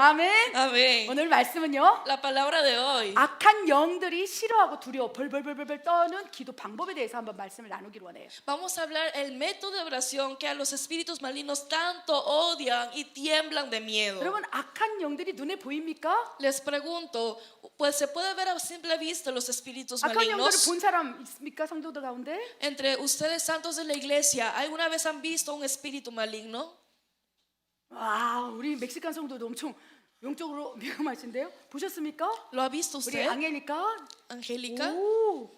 아멘. Amén. 오늘 말씀은요. La palabra de hoy. 악한 영들이 싫어하고 두려워 벌벌벌벌 떠는 기도 방법에 대해서 한번 말씀을 나누기를 원해요. Vamos a hablar el método de oración que a los espíritus malignos tanto odian y tiemblan de miedo. 여러분 악한 영들이 눈에 보입니까? Les pregunto, pues se puede ver a simple vista los espíritus 악한 영들을 malignos. 본 사람 있습니까? 성도들 가운데? Entre ustedes santos de la iglesia, ¿alguna vez han visto un espíritu maligno? 와, 우리 멕시칸 성도도 엄청 영적으로 민감하신데요. 보셨습니까? ¿Lo ha visto 우리 usted, 앙헬리카. Angélica? 오,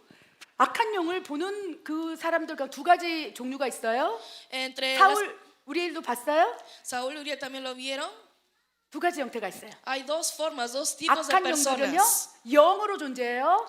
악한 영을 보는 그 사람들과 두 가지 종류가 있어요. Entre 사울, 우리엘도 봤어요? Saúl y Uriel también lo vieron. 두 가지 형태가 있어요. Hay dos formas, dos tipos de 악한 영들은요 personas. 영으로 존재해요.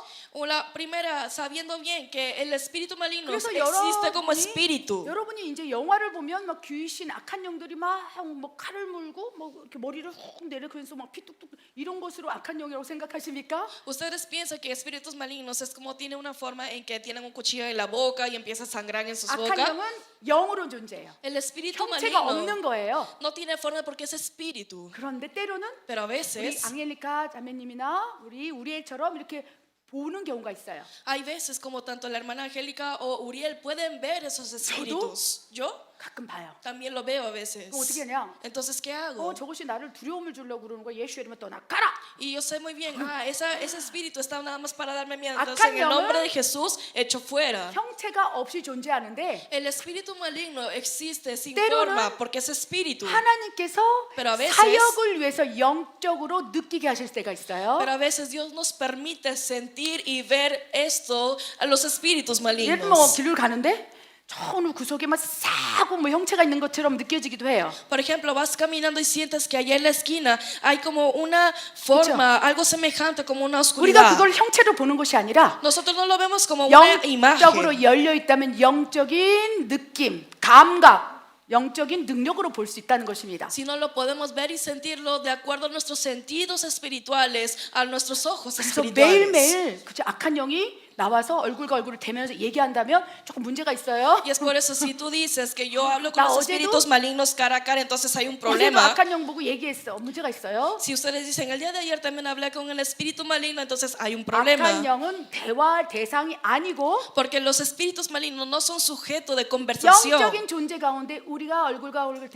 La primera, sabiendo bien que el espíritu maligno 그래서 existe como espíritu. 여러분이 이제 영화를 보면 막 귀신 악한 영들이 막 뭐 칼을 물고 뭐 이렇게 머리를 훅 내리면서 막 피 뚝뚝 이런 것으로 악한 영이라고 생각하십니까? Ustedes piensan que espíritus malignos es como tiene una forma en que tienen un cuchillo en la boca y empieza a sangrar en sus 악한 bocas. 영은 영으로 존재해요. El espíritu 형체가 없는 maligno 거예요. no tiene forma porque es espíritu. 그런데 때로는 Pero a 우리 veces, 앙헬리카 자매님이나 우리애처럼 이렇게 보는 경우가 있어요. hay veces como tanto la hermana Angélica o Uriel pueden ver esos espíritus. Yo 가끔 봐요. también lo veo a veces. 그럼 어떻게 하냐? Entonces, ¿qué hago? 저것이 나를 두려움을 주려고 그러는 거야. 예수 이름으로 떠나가라. Y yo sé muy bien, ese espíritu está nada más para darme miedo. Entonces, 악한 en el nombre 영은 de Jesús, echo fuera. 형체가 없이 존재하는데 El espíritu maligno existe sin 때로는 forma porque es espíritu. 하나님께서 Pero a veces- 사역을 위해서 영적으로 느끼게 하실 때가 있어요. Pero a veces Dios nos permite sentir y ver esto a los espíritus 예를 들면 malignos. 길을 가는데 저 어느 구석에 막 싸고 뭐 형체가 있는 것처럼 느껴지기도 해요. Por ejemplo, vas caminando y sientes que allá en la esquina hay como una forma, algo semejante como una 우리가 oscuridad. 그걸 형체로 보는 것이 아니라 Nosotros no lo vemos como una imagen, 영적으로 열려 있다면 영적인 느낌, 감각, 영적인 능력으로 볼 수 있다는 것입니다. sino lo podemos ver y sentirlo de acuerdo a nuestros sentidos espirituales, a nuestros ojos 그래서 espirituales. 매일매일 그죠 악한 영이 나와서 얼굴과 얼굴을 대면서 얘기한다면 조금 문제가 있어요. Y es por eso si tú dices que yo hablo con 나 los 어제도- espíritus malignos cara a cara, entonces hay un 어제도 problema. 악한 영 보고 얘기했어. 문제가 있어요. Si ustedes dicen el día de ayer también hablé con el espíritu maligno, entonces hay un 악한 problema. 영은 대화 대상이 아니고 Porque los espíritus malignos no son sujeto de conversación. 영적인 존재 가운데 우리가 얼굴과 얼굴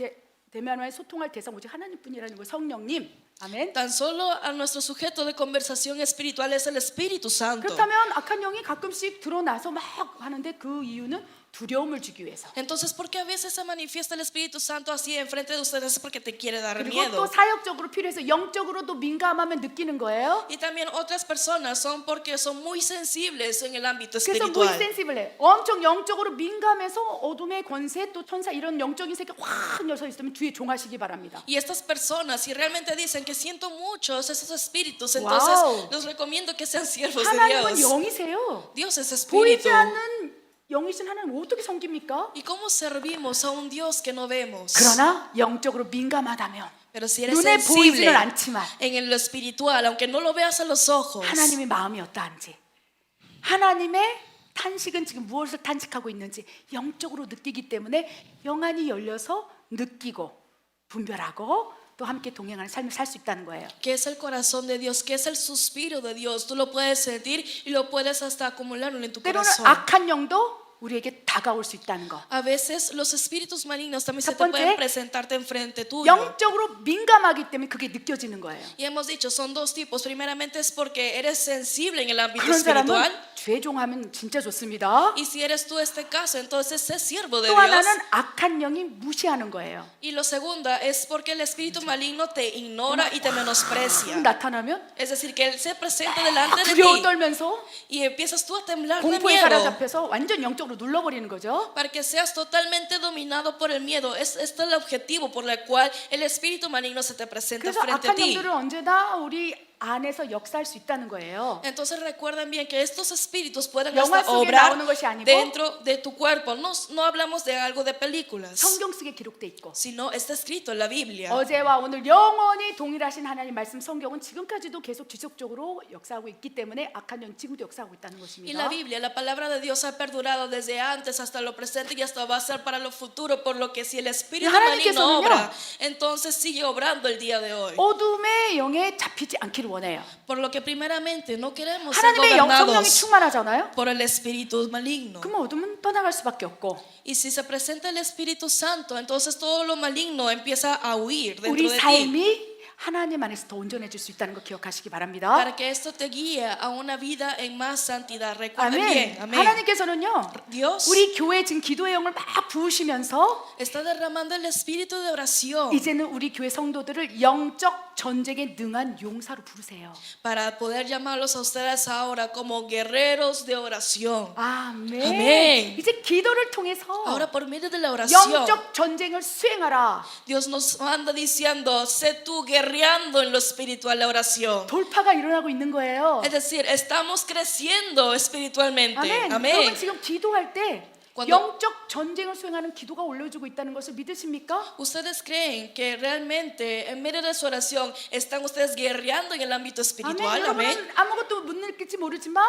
대면하여 소통할 대상 오직 하나님뿐이라는 거 성령님. 아멘. Tan solo a nuestro sujeto de conversación espiritual es el Espíritu Santo. 그렇다면 악한 영이 가끔씩 드러나서 막 하는데 그 이유는 두려움을 주기 위해서. Entonces, ¿por qué a veces se manifiesta el Espíritu Santo así enfrente de ustedes? Es porque te quiere dar 그리고 또 miedo. 사역적으로 필요해서 영적으로도 민감하면 느끼는 거예요. Y también otras personas son porque son muy sensibles en el ámbito 그래서 espiritual. 무이센시블해. 엄청 영적으로 민감해서 어둠의 권세 또 천사 이런 영적인 세계 확 열서 있으면 뒤에 종하시기 바랍니다. Y estas personas, si realmente dicen que siento muchos esos espíritus, entonces Wow. les recomiendo que sean siervos de 하나님은 Dios. 영이세요. Dios es 보이지 espíritu. 않는 영이신 하나님 어떻게 섬깁니까? ¿Y cómo servimos a un Dios que no vemos? 그러나 영적으로 민감하다면 Pero si eres 눈에 sensible 보이지는 않지만 en lo espiritual, aunque no lo veas a los ojos, 하나님의 마음이 어떠한지 하나님의 탄식은 지금 무엇을 탄식하고 있는지 영적으로 느끼기 때문에 영안이 열려서 느끼고 분별하고 또 함께 동행하는 삶을 살 수 있다는 거예요. que es el corazón de Dios, que es el suspiro de Dios, tú lo puedes sentir y lo puedes hasta acumularlo en tu 때로는 corazón. 악한 영도 우리에게 다가올 수 있다는 거. A veces los espíritus malignos también se 첫 te 번째, pueden presentarte enfrente tuyo. 영적으로 민감하기 때문에 그게 느껴지는 거예요. Y hemos dicho, son dos tipos. Primeramente es porque eres sensible en el ámbito 그런 사람은 espiritual. 죄종하면 진짜 좋습니다. Y si eres tú este caso, entonces sé siervo de 또 Dios. 하나는 악한 영이 무시하는 거예요. Y lo segunda es porque el espíritu maligno te ignora y te menosprecia. 나타나면 Es decir, que él se presenta delante de 두려워 ti 떨면서 y empiezas tú a temblar de 공포에 miedo. 사로잡혀서 완전 영적으로 눌러버리는 거죠. Para que seas totalmente dominado por el miedo. Este es el objetivo por el cual el espíritu maligno se te presenta 그래서 frente a 악한 ti. 영들은 언제나 우리 안에서 역사할 수 있다는 거예요. Entonces recuerden bien que estos espíritus pueden 영화 hasta 속에 obrar 나오는 것이 아니고 dentro de tu cuerpo. No hablamos de algo de películas, 성경 속에 기록돼 있고 sino está escrito en la Biblia. 어제와 오늘 영원히 동일하신 하나님 말씀 성경은 지금까지도 계속 지속적으로 역사하고 있기 때문에 악한 영 지금도 역사하고 있다는 Y 것입니다. la Biblia, la palabra de Dios ha perdurado desde antes hasta lo presente y hasta va a ser para lo futuro, por lo que si el espíritu maligno 하나님께서는요, obra, entonces sigue obrando el día de hoy. 어둠의 영에 잡히지 않기를 원해요. Por lo que primeramente no queremos ser 하나님의 성령이 gobernados 충만하잖아요. por el espíritu maligno. 그럼 어둠은 떠나갈 수밖에 없고 Y si se presenta el Espíritu Santo, entonces todo lo maligno empieza a huir dentro 우리 de ti. 삶이 하나님 안에서 더 온전해질 수 있다는 거 기억하시기 바랍니다. Para que esto te guíe a una vida en más santidad. Recuerden bien, 아멘. amén. 하나님께서는요, Dios 우리 교회 지금 기도의 영을 막 부으시면서 está derramando el espíritu de oración 이제는 우리 교회 성도들을 영적 전쟁에 능한 용사로 부르세요. para poder llamarlos a ustedes ahora como guerreros de oración. 아멘. 아멘. 이제 기도를 통해서 Ahora por medio de la oración, 영적 전쟁을 수행하라. Dios nos manda diciendo, sé tú guerreando en lo espiritual la oración. 돌파가 일어나고 있는 거예요. Es decir, estamos creciendo espiritualmente. 아멘. Amén. 여러분 지금 기도할 때 Cuando- 영적 전쟁을 수행하는 기도가 올려주고 있다는 것을 믿으십니까? ¿Ustedes creen que realmente en medio de su oración están ustedes guerreando en el ámbito 아멘. espiritual? Amén. 여러분은 아무것도 못 느낄지 모르지만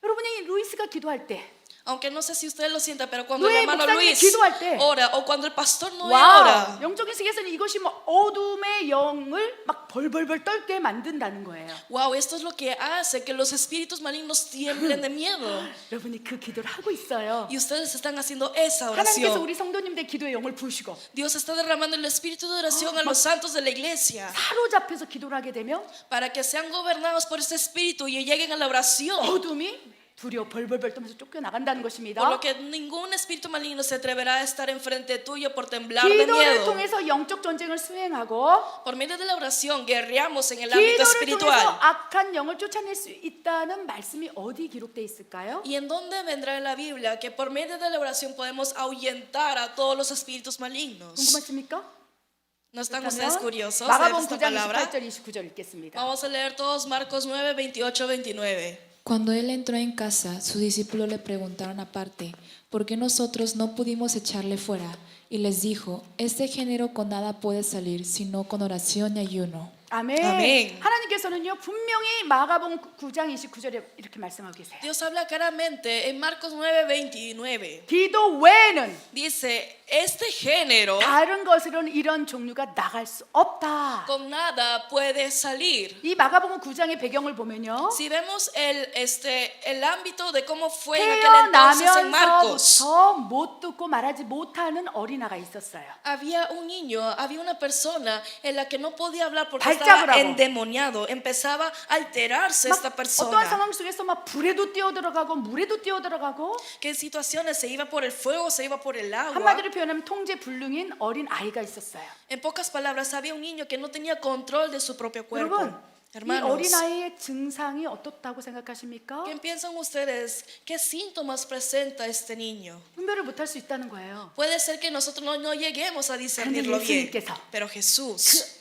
여러분이 루이스가 기도할 때 Aunque no sé si ustedes lo sienten, pero cuando el Luis, hermano 목사님이 Luis 기도할 때, ora o cuando el pastor Noé 와, ora, 영적인 세계에서는 이것이 뭐 어둠의 영을 막 벌벌벌 떨게 만든다는 거예요. wow, esto es lo que hace que los espíritus malignos tiemblen de miedo. 여러분이 그 기도를 하고 있어요. Y ustedes están haciendo esa 하나님께서 oración. 우리 성도님들 기도의 영을 부으시고 Dios está derramando el espíritu de oración a los santos de la iglesia 사로잡혀서 기도를 하게 되면 para que sean gobernados por ese espíritu y lleguen a la oración. 어둠이 두려워 벌벌벌 떨면서 쫓겨나간다는 것입니다. Por lo que ningún espíritu maligno se atreverá a estar enfrente tuyo por temblar de 기도를 miedo. 통해서 영적 전쟁을 수행하고 Por medio de la oración guerreamos en el ámbito 기도를 통해서 espiritual. 악한 영을 쫓아낼 수 있다는 말씀이 어디 기록되어 있을까요? ¿Y en dónde vendrá en la Biblia que por medio de la oración podemos ahuyentar a todos los espíritus malignos? 궁금하십니까? ¿No están ustedes 그렇다면 curiosos de 마가복음 esta 9장 palabra? 28절 29절 읽겠습니다. Vamos a leer todos Marcos 9, 28, 29. Cuando él entró en casa, sus discípulos le preguntaron aparte, ¿por qué nosotros no pudimos echarle fuera? Y les dijo, este género con nada puede salir, sino con oración y ayuno. 아멘. 아멘. 하나님께서는요 분명히 마가복음 9장 29절에 이렇게 말씀하고 계세요. Dios habla claramente en Marcos 9, 29. 기도 외에는 Dice, este género 다른 것으로는 이런 종류가 나갈 수 없다. con nada puede salir. 이 마가복음 9장의 배경을 보면요. Si vemos el ámbito de cómo fue en aquel entonces en Marcos, 태어나면서부터 못 듣고 말하지 못하는 어린아가 있었어요. había un niño, había una persona en la que no podía hablar porque 발작을 estaba 하고. endemoniado. Empezaba a alterarse 막 esta 어떠한 persona. 상황 속에서 막 불에도 뛰어들어가고 물에도 뛰어들어가고 Que en situaciones se iba por el fuego, se iba por el agua. 한마디로 표현하면 통제불능인 어린 아이가 있었어요. En pocas palabras, había un niño que no tenía control de su propio cuerpo. 여러분, 이 Hermanos, 어린 아이의 증상이 어떻다고 생각하십니까? ¿qué piensan ustedes? ¿Qué síntomas presenta este niño? 분별을 못할 수 있다는 거예요. Puede ser que nosotros no lleguemos a discernirlo 근데 bien, 예수님께서 pero Jesús,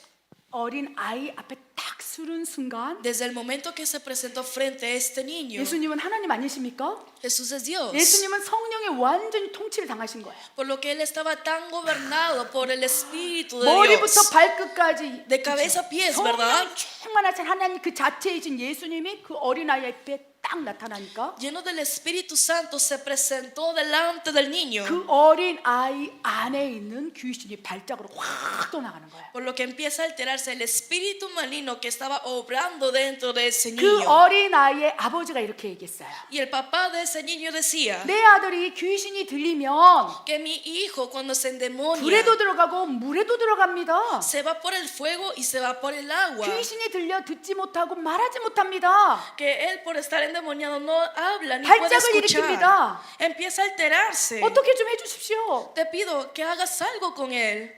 어린 아이 앞에 딱 서른 순간 desde el momento que se presentó frente a este niño, 예수님은 하나님 아니십니까? Jesús es Dios. 예수님은 성령의 완전히 통치를 당하신 거예요. Por lo que él estaba tan gobernado por el Espíritu de 머리부터 Dios, 발끝까지 de cabeza a pies, ¿verdad? 성령이 충만하신 하나님 그 자체이신 예수님이 그 어린 아이 앞에 딱 나타나니까 Lleno del Espíritu Santo, se presentó delante del niño. 그 어린 아이 안에 있는 귀신이 발작으로 확 떠나가는 거예요. Por lo que empieza a alterarse el espíritu maligno que estaba obrando dentro de ese 그 niño. 어린 아이의 아버지가 이렇게 얘기했어요. Y el papá de ese niño decía 내 아들이 귀신이 들리면 que mi hijo cuando se endemonia 불에도 들어가고 물에도 들어갑니다. se va por el fuego y se va por el agua. 귀신이 들려 듣지 못하고 말하지 못합니다. Que él por estar endemoniado no habla ni puede 발작을 escuchar. 일으킵니다. Empieza a alterarse. 어떻게 좀 해주십시오. Te pido que hagas algo con él.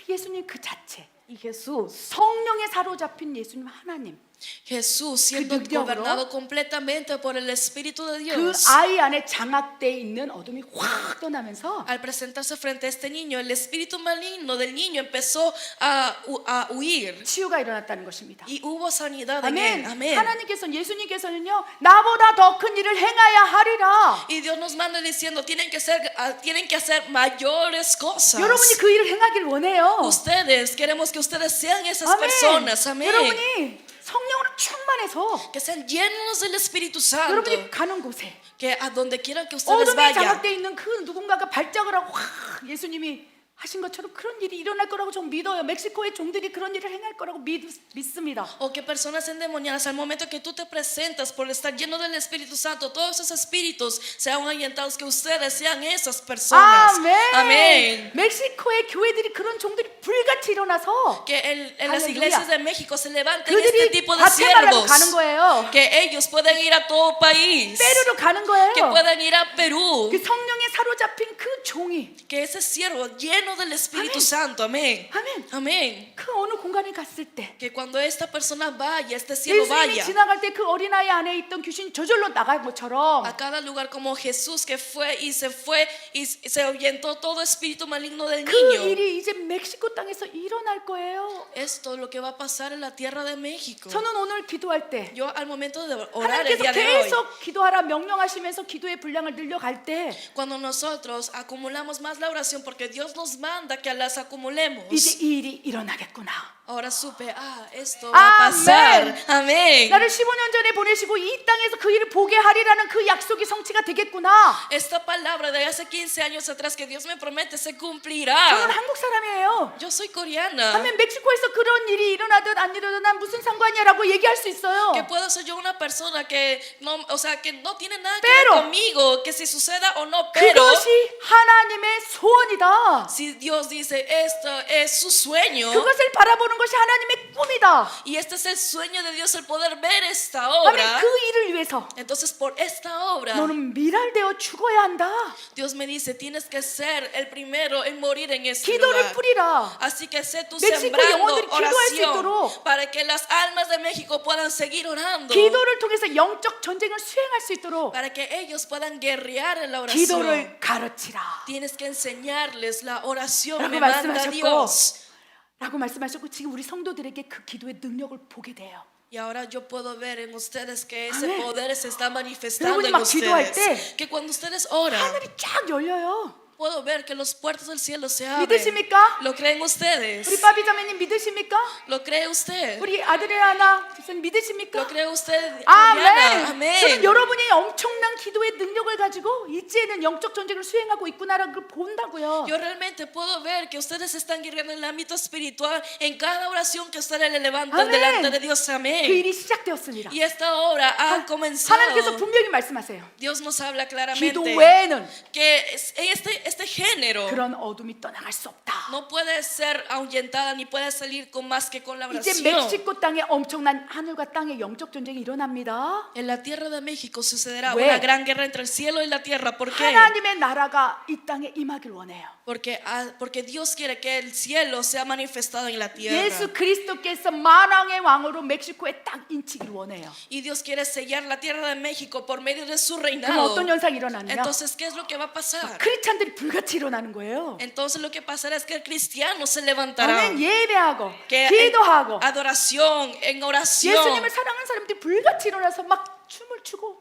예수님 그 자체 Y Jesús, 성령에 사로잡힌 예수님 하나님 Jesús siendo 능력으로 gobernado completamente por el Espíritu de 그 Dios. 아이 안에 장악돼 있는 어둠이 확 떠나면서 Al presentarse frente a este niño, el espíritu maligno del niño empezó a huir 치유가 일어났다는 것입니다. y hubo sanidad en él. 아멘. Amén. 하나님께서는 예수님께서는요 나보다 더 큰 일을 행하야 하리라. Y Dios nos manda diciendo, tienen que hacer mayores cosas. 여러분이 그 일을 행하길 원해요. Ustedes, queremos que ustedes sean esas 아멘. personas. Amén. 여러분이 성령으로 충만해서 Que sean llenos del Espíritu Santo. 여러분이 가는 곳에 Que a donde quieran que ustedes 어둠에 vayan. 장악돼 있는 그 누군가가 발작을 하고 확 예수님이 하신 것처럼 그런 일이 일어날 거라고 좀 믿어요. 멕시코의 종들이 그런 일을 행할 거라고 믿습니다. O que personas endemoniadas, al momento que tú te presentas por estar lleno del Espíritu Santo, todos esos espíritus sean ahuyentados, que ustedes sean esas personas. 아멘. Amén. 멕시코의 교회들이 그런 종들이 불같이 일어나서 Que en las Aleluya. iglesias de México se levanten 그들이 este tipo de 과테말라로 siervos. 가는 거예요. Que ellos puedan ir a todo país. 페루로 가는 거예요. Que puedan ir a Perú. 그 성령에 사로잡힌 그 종이 Que ese siervo lleno del Espíritu Amén. Santo. Amén. 아멘. Amén. 그 어느 공간에 갔을 때 Que cuando esta persona vaya, este siervo 예수님이 vaya 지나갈 때 그 어린아이 안에 있던 귀신이 저절로 나갈 것처럼 a cada lugar como Jesús que fue y se ahuyentó todo espíritu maligno del 그 niño. 일이 이제 멕시코 땅에서 일어날 거예요. Esto es lo que va a pasar en la tierra de México. 저는 오늘 기도할 때 Yo al momento de orar el 하나님께서 día de hoy, 계속 기도하라 명령하시면서 기도의 분량을 늘려갈 때 cuando nosotros acumulamos más la oración porque Dios nos manda que las acumulemos, 이제 이 일이 일어나겠구나. ahora supe, esto va a pasar. 아멘. Amén. 나를 15년 전에 보내시고 이 땅에서 그 일을 보게 하리라는 그 약속이 성취가 되겠구나. Esta palabra de hace 15 años atrás que Dios me promete se 저는 cumplirá. 한국 사람이에요. Yo soy coreana. 하면 멕시코에서 그런 일이 일어나든 안 일어나든 난 무슨 상관이야라고 얘기할 수 있어요. Que puedo ser yo una persona que no, o sea, que no tiene nada que Pero- ver conmigo, que si suceda o no, pero 그것이 하나님의 소원이다. si Dios dice esto es su sueño 그것을 바라보는 것이 하나님의 꿈이다. y este es el sueño de Dios el poder ver esta 하면 obra, 그 일을 위해서 entonces por esta obra 너는 미랄되어 죽어야 한다. Dios me dice tienes que ser el primero en morir en este 기도를 lugar. 뿌리라. Así que sé tú 멕시코 sembrando 영혼들이 기도할 수 oración 있도록. para que las almas de México puedan seguir orando, 기도를 통해서 영적 전쟁을 수행할 수 있도록 para que ellos puedan guerrear en la oración. 기도를 가르치라. Tienes que enseñarles la oración, 라고 me manda 말씀하셨고 Dios. 라고 말씀하셨고 지금 우리 성도들에게 그 기도의 능력을 보게 돼요. Y ahora yo puedo ver en ustedes que ese Amén. poder se está manifestando 여러분이 en 막 기도할 ustedes. 때 Que cuando ustedes oran, 하늘이 쫙 열려요. puedo ver que los puertos del cielo se abren. 믿으십니까? ¿Lo creen ustedes? 우리 빠비 자매님 믿으십니까? ¿Lo cree usted? 우리 아드리아나 집사님 믿으십니까? ¿Lo cree usted? 아멘. Diana? 저는 Amén. 여러분이 엄청난 기도의 능력을 가지고 이제는 영적 전쟁을 수행하고 있구나라는 걸 본다고요. Yo realmente puedo ver que ustedes están guerreando en el ámbito espiritual en cada oración que ustedes le levantan Amén. delante de Dios. 그 Amén. 일이 시작되었습니다. Y esta obra ha 하나님께서 comenzado. 분명히 말씀하세요. Dios nos habla 기도 claramente 외에는 que este género 그런 어둠이 떠나갈 수 없다. no puede ser ahuyentada ni puede salir con más que con la 이제 oración. 멕시코 땅에 엄청난 하늘과 땅의 영적 전쟁이 일어납니다. En la tierra de México sucederá 왜? una gran guerra entre el cielo y la tierra. ¿Por qué? 하나님의 나라가 이 땅에 임하길 원해요. Porque Dios quiere que el cielo sea manifestado en la tierra. 예수 그리스도께서 만왕의 왕으로 멕시코에 딱 인치길 원해요. Y Dios quiere sellar la tierra de México por medio de su 그럼 reinado. 어떤 현상이 일어나느냐? Entonces, ¿qué es lo que va a pasar? 크리스찬들이 불같이 일어나는 거예요. Entonces lo que pasará es que el cristiano se levantará. 아멘. 예배하고 Que 기도하고 en adoración, en oración. 예수님을 사랑하는 사람들이 불같이 일어나서 막 춤을 추고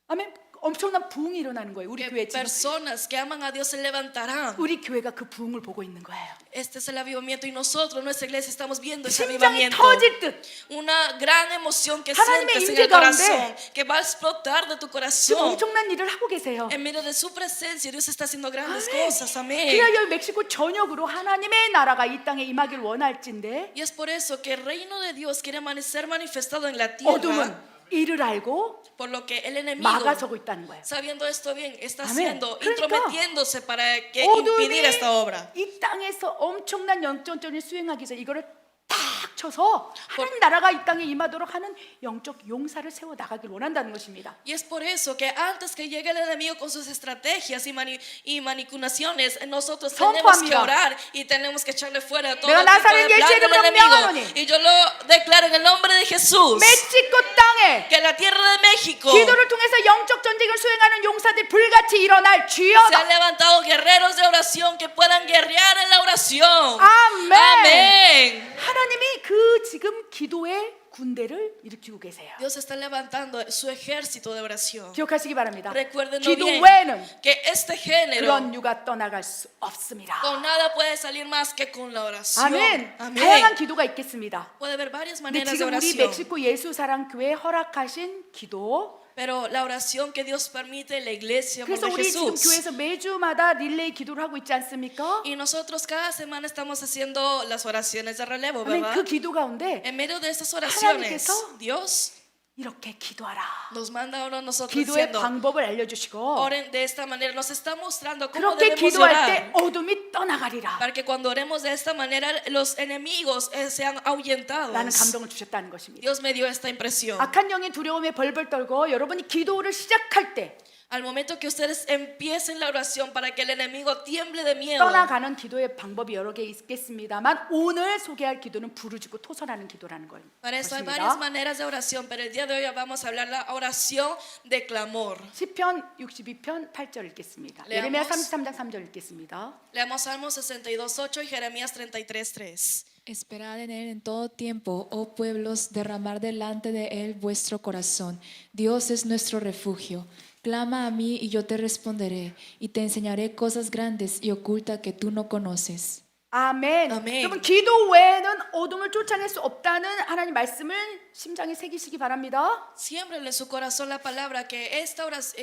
아멘. 엄청난 부흥이 일어나는 거예요. 우리 Que 교회 지금 personas que aman a Dios se levantarán. 우리 교회가 그 부흥을 보고 있는 거예요. Este es el avivamiento y nosotros, nuestra iglesia, estamos viendo ese 심장이 avivamiento. 터질 듯 Una gran emoción que 하나님의 sientes en 임재 el corazón, 가운데 que va a explotar de tu 지금 corazón. 엄청난 일을 하고 계세요. En medio de su presencia, Dios está haciendo grandes 아멘. cosas. Amén. 그래야 멕시코 전역으로 하나님의 나라가 이 땅에 임하길 원할진데 Y es por eso que el reino de Dios quiere ser manifestado en la tierra. 어둠은 이를 알고 Por lo que el enemigo, 막아서고 있다는 거예요. sabiendo esto bien, está Amén. haciendo, 그러니까 intrometiéndose para que 어둠이 impedir esta obra. 이 땅에서 엄청난 영전전을 수행하기 위해서 이거를 딱 쳐서 하나님 나라가 이 땅에 임하도록 하는 영적 용사를 세워 나가길 원한다는 것입니다. Y es por eso que antes que llegue el enemigo con sus estrategias y manipulaciones, nosotros tenemos que 선포합니다. orar y tenemos que echarle fuera todo 내가 tipo 나사렛 de plan 예수의 del 이름으로 enemigo. 명하노니 Y yo lo declaro en el nombre de Jesús, 멕시코 땅에 que la tierra de México 기도를 통해서 영적 전쟁을 수행하는 용사들 불같이 일어날 se han 주여다. levantado guerreros de oración que puedan guerrear en la oración. 아멘. Amén. 하나님이 그 지금 기도의 군대를 일으키고 계세요. Dios está levantando su ejército de oración. 기억하시기 바랍니다. Recuérdenlo 기도 bien, 외에는 que este género 그런 유가 떠나갈 수 없습니다. con nada puede salir más que con la oración. 아멘. Amén. 다양한 기도가 있겠습니다. Puede haber varias 근데 maneras de 지금 우리 oración. 멕시코 예수사랑교회 허락하신 기도. Pero la oración que Dios permite en la iglesia amor 그래서 de 우리 지금 Jesús. 교회에서 매주마다 릴레이 기도를 하고 있지 않습니까? Y nosotros cada semana estamos haciendo las oraciones de relevo, 아멘. ¿verdad? 그 기도 가운데 En medio de estas oraciones, 하나님께서 Dios 이렇게 기도하라. nos manda ahora a nosotros 기도의 diciendo, 방법을 알려주시고 oren de esta manera, nos está mostrando cómo 그렇게 debemos 기도할 orar. 때 어둠이 떠나가리라. Para que cuando oremos de esta manera los enemigos sean ahuyentados. 라는 감동을 주셨다는 것입니다. Dios me dio esta impresión. 악한 영의 두려움에 벌벌 떨고 여러분이 기도를 시작할 때 Al momento que ustedes empiecen la oración para que el enemigo tiemble de miedo, 떠나가는 기도의 방법이 여러 개 있겠습니다만 오늘 소개할 기도는 부르짖고 토설하는 기도라는 거예요. para eso hay 것입니다. varias maneras de oración, pero el día de hoy vamos a hablar la oración de clamor. 시편 62편 8절 읽겠습니다. 레아모스. 예레미야 33장 3절 읽겠습니다. Leamos Salmos 62:8 y Jeremías 33:3. Esperad en él en todo tiempo, oh pueblos, derramar delante de él vuestro corazón. Dios es nuestro refugio. Clama a mí y yo te responderé, y te enseñaré cosas grandes y ocultas que tú no conoces. 아멘. 아멘. 여러분 기도 외에는 어둠을 쫓아낼 수 없다는 하나님 말씀을 심장에 새기시기 바랍니다. Siembren en su corazón la palabra que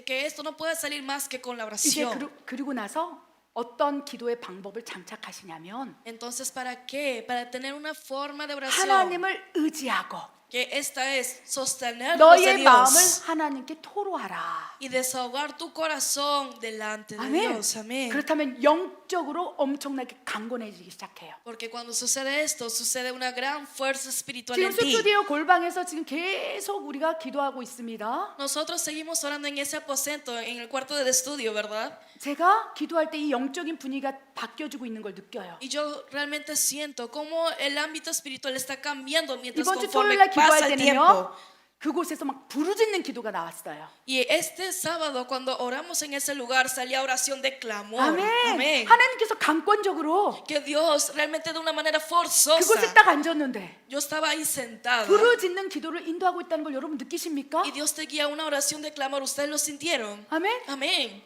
que esto no puede salir más que con la 이제 oración. 그리고 나서 어떤 기도의 방법을 장착하시냐면 Entonces, ¿para qué? Para tener una forma de oración. 하나님을 의지하고 Que esta es sostenernos de 너의 마음을 Dios 하나님께 토로하라. y desahogar tu corazón delante de 아멘. Dios. Amén. 그렇다면 영적으로 엄청나게 강건해지기 시작해요. Porque cuando sucede esto, sucede una gran fuerza espiritual 지금 en ti. 스튜디오 골방에서 지금 계속 우리가 기도하고 있습니다. Nosotros seguimos orando en ese aposento, en el cuarto de estudio, ¿verdad? 제가 기도할 때 이 영적인 분위기가 바뀌어지고 있는 걸 느껴요. Y yo realmente siento cómo el ámbito espiritual está cambiando mientras 이번 주 conforme 토요일 날 pasa 기도할 el tiempo. 때는요. 그곳에서 막 부르짖는 기도가 나왔어요. Y este sábado, cuando oramos en ese lugar, salía oración de clamor. 아멘. Amén. 하나님께서 강권적으로 Que Dios realmente de una manera forzosa. 그곳에 딱 앉았는데 Yo estaba ahí sentada. 부르짖는 기도를 인도하고 있다는 걸 여러분 느끼십니까? Y Dios te guía a una oración de clamor. ¿Ustedes lo sintieron? 아멘. Amén.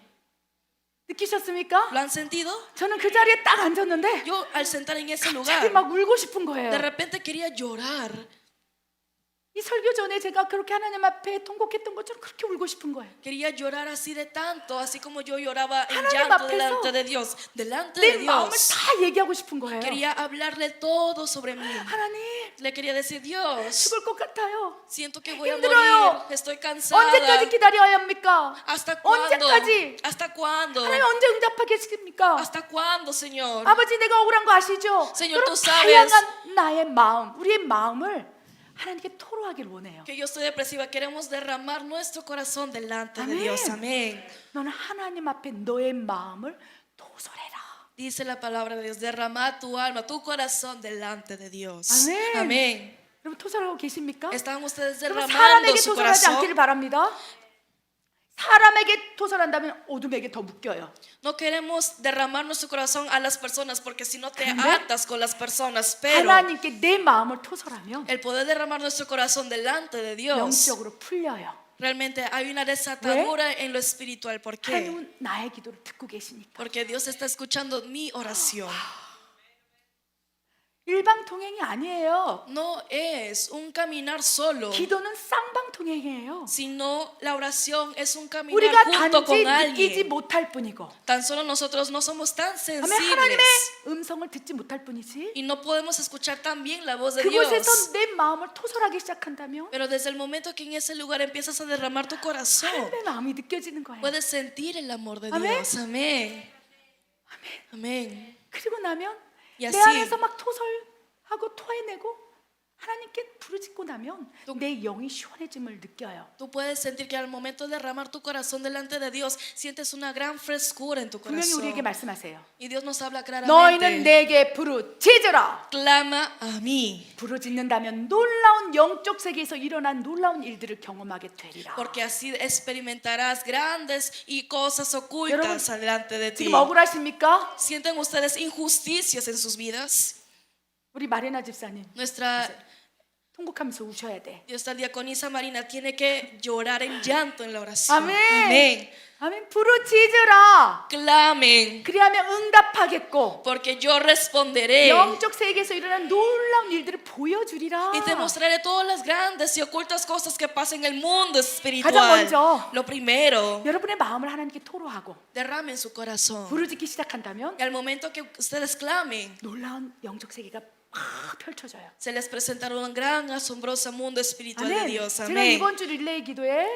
느끼셨습니까? ¿Lo han sentido? 저는 그 자리에 딱 앉았는데 Yo al sentar en ese 갑자기 lugar, 막 울고 싶은 거예요. de repente quería llorar. 이 설교 전에 제가 그렇게 하나님 앞에 통곡했던 것처럼 그렇게 울고 싶은 거예요. Quería llorar así de tanto, así como yo lloraba en 하나님 llanto 앞에서 delante de Dios. Delante de 내 마음을 Dios. 다 얘기하고 싶은 거예요. Quería hablarle todo sobre mí. 하나님 Le quería decir, Dios, 죽을 것 같아요. siento que voy a 힘들어요. morir. Estoy cansada. 언제까지 기다려야 합니까? ¿Hasta cuándo? 언제까지? ¿Hasta cuándo? 하나님 언제 응답하겠습니까? ¿Hasta cuándo, Señor? 아버지 내가 억울한 거 아시죠? Señor, 그런 tú sabes. 다양한 나의 마음, 우리의 마음을 하나님께 토로하길 원해요. Que yo estoy depresiva. Queremos derramar nuestro corazón delante de Amén. Dios. Amén. 너는 하나님 앞에 너의 마음을 토설해라. Dice la palabra de Dios, derrama tu alma, tu corazón delante de Dios. Amén. Amén. 여러분 토설하고 계십니까? ¿Están ustedes 여러분 derramando 사람에게 su 토설하지 corazón? 않기를 바랍니다. 사람에게 토설한다면 어둠에게 더 묶여요. No queremos derramar nuestro corazón a las personas porque si no te 그런데 atas con las personas. Pero 하나님께 내 마음을 토설하면 el poder derramar nuestro corazón delante de Dios, 영적으로 풀려요. realmente hay una desatadura en lo espiritual. ¿Por qué? 하나님은 나의 기도를 듣고 계시니까. Porque Dios está escuchando mi oración. 일방통행이 아니에요. No es un caminar solo, 기도는 쌍방통행이에요. sino la oración es un caminar 우리가 junto 단지 con 느끼지 alguien. 못할 뿐이고 Tan solo nosotros no somos tan 아멘, 하나님의 sensibles 음성을 듣지 못할 뿐이지 y no podemos escuchar tan bien la voz de 그곳에서 Dios. 내 마음을 토설하기 시작한다면 Pero desde el momento que en ese lugar empiezas a derramar tu corazón, 하나님의 마음이 느껴지는 거예요. puedes sentir el amor de Amén. Dios. Amén. Amén. 그리고 나면 Y 내 así, 안에서 막 토설하고 토해내고 하나님께 부르짖고 나면 내 영이 시원해짐을 느껴요. Tú puedes sentir que al momento de derramar tu corazón delante de Dios, sientes una gran frescura en tu 분명히 우리에게 corazón. 말씀하세요. Y Dios nos habla 너희는 claramente. 내게 부르짖으라. Clama a mí, 부르짖는다면 놀라운 영적 세계에서 일어난 놀라운 일들을 경험하게 되리라. porque así experimentarás grandes y cosas ocultas delante de ti. 지금 억울하십니까? ¿Sienten ustedes injusticias en sus vidas? 우리 마레나 집사님 Nuestra 통곡하면서 우셔야 돼. Nuestra diaconisa Marina tiene que llorar en llanto en la oración. 아멘. Amén. 아멘. 부르짖으라. Clamen, 그리하면 응답하겠고 porque yo responderé 영적 세계에서 일어난 놀라운 일들을 보여주리라. y te mostraré todas las grandes y ocultas cosas que pasan en el mundo 가장 espiritual. 먼저 Lo primero, 여러분의 마음을 하나님께 토로하고 derramen su corazón. 부르짖기 시작한다면 Y al momento que ustedes clamen, 놀라운 영적 세계가 막 펼쳐져요. se les presentará un gran, asombroso mundo espiritual de 아멘. Dios. 제가 Amén. 이번 주 릴레이 기도에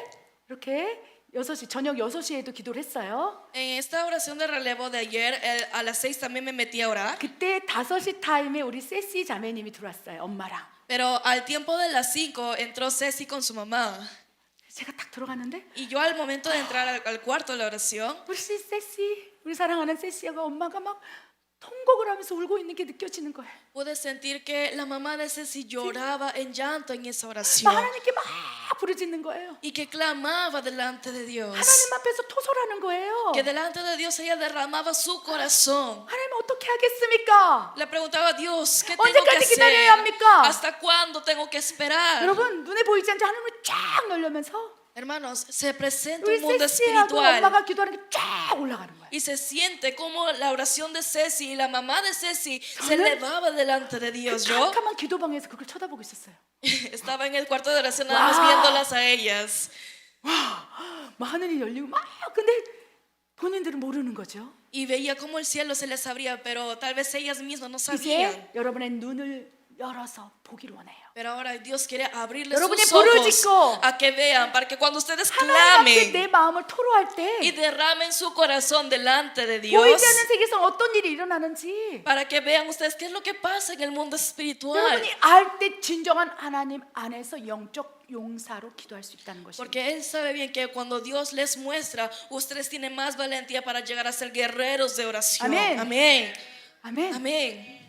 이렇게 6시 저녁 6시에도 기도를 했어요. En esta oración de relevo de ayer, a las 6 también me metí a orar. 그때 5시 타임에 우리 세시 자매님이 들어왔어요. 엄마랑. Pero al tiempo de las 5 entró Ceci con su mamá. 제가 딱 들어가는데 Y yo al momento de entrar al cuarto de la oración, 우리 세시 우리 사랑하는 세시가 엄마가 막 통곡을 하면서 울고 있는 게 느껴지는 거예요. pude sentir que la mamá de Ceci lloraba en llanto en esa 막 oración 하나님께 막 부르짖는 거예요. y que clamaba delante de Dios. 하나님 앞에서 토설하는 거예요. Que delante de Dios ella derramaba su corazón. 하나님 어떻게 하겠습니까? Le preguntaba a Dios, ¿qué tengo que 언제까지 hacer? 기다려야 합니까? ¿Hasta cuándo tengo que esperar? 여러분 눈에 보이지 않게 하나님을 쫙 열려면서 Hermanos, se presenta 우리 un mundo 세시하고 espiritual 엄마가 기도하는 게 쫙 올라가는 거예요. y se siente como la oración de Ceci y la mamá de Ceci se 저는 elevaba delante de 그 Dios. Yo 캄캄한 기도방에서 그걸 쳐다보고 있었어요. estaba en el cuarto de oración nada más ¡Wow! viéndolas a ellas. 막 하늘이 열리고 막 근데 본인들은 모르는 거죠. Y veía cómo el cielo se les abría, pero tal vez ellas mismas no 이제 sabían. 여러분의 눈을 열어서 보기를 원해요. Pero ahora Dios quiere abrirles 여러분이 sus ojos 부르짖고 a que vean, para que cuando ustedes 하나님 앞에 clamen 내 마음을 토로할 y 때 derramen su corazón delante de Dios, 보이지 않는 세계에서 어떤 일이 일어나는지 para que vean ustedes qué es lo que pasa en el mundo espiritual. 여러분이 알 때 진정한 하나님 안에서 영적 용사로 기도할 수 있다는 것입니다. Porque Él sabe bien que cuando Dios les muestra, ustedes tienen más valentía para llegar a ser guerreros de oración. Amén. Amén. 아멘. Amén.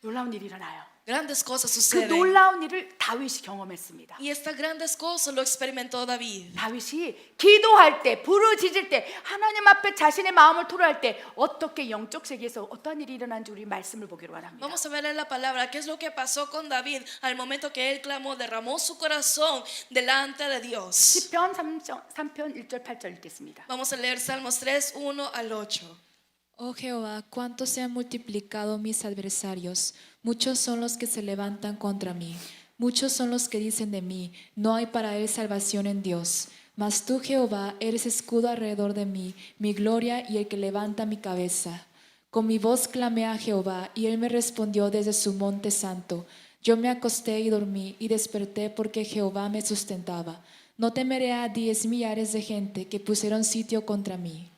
놀라운 일이 일어나요. Grandes cosas 그 suceden. 놀라운 일을 다윗이 경험했습니다. Y estas grandes cosas lo experimentó David. 다윗이 기도할 때, 부르짖을 때, 하나님 앞에 자신의 마음을 토로할 때 어떻게 영적 세계에서 어떠한 일이 일어난지 우리 말씀을 보기로 원합니다. Vamos a ver en la palabra qué es lo que pasó con David al momento que él clamó, derramó su corazón delante de Dios. 시편 3편 1절 8절 읽겠습니다. Vamos a leer Salmos 3, 1 al 8. Oh Jehová, cuánto se han multiplicado mis adversarios, muchos son los que se levantan contra mí, muchos son los que dicen de mí, no hay para él salvación en Dios. Mas tú, Jehová, eres escudo alrededor de mí, mi gloria y el que levanta mi cabeza. Con mi voz clamé a Jehová, y él me respondió desde su monte santo. Yo me acosté y dormí, y desperté porque Jehová me sustentaba. No temeré a 10 millares de gente que pusieron sitio contra mí.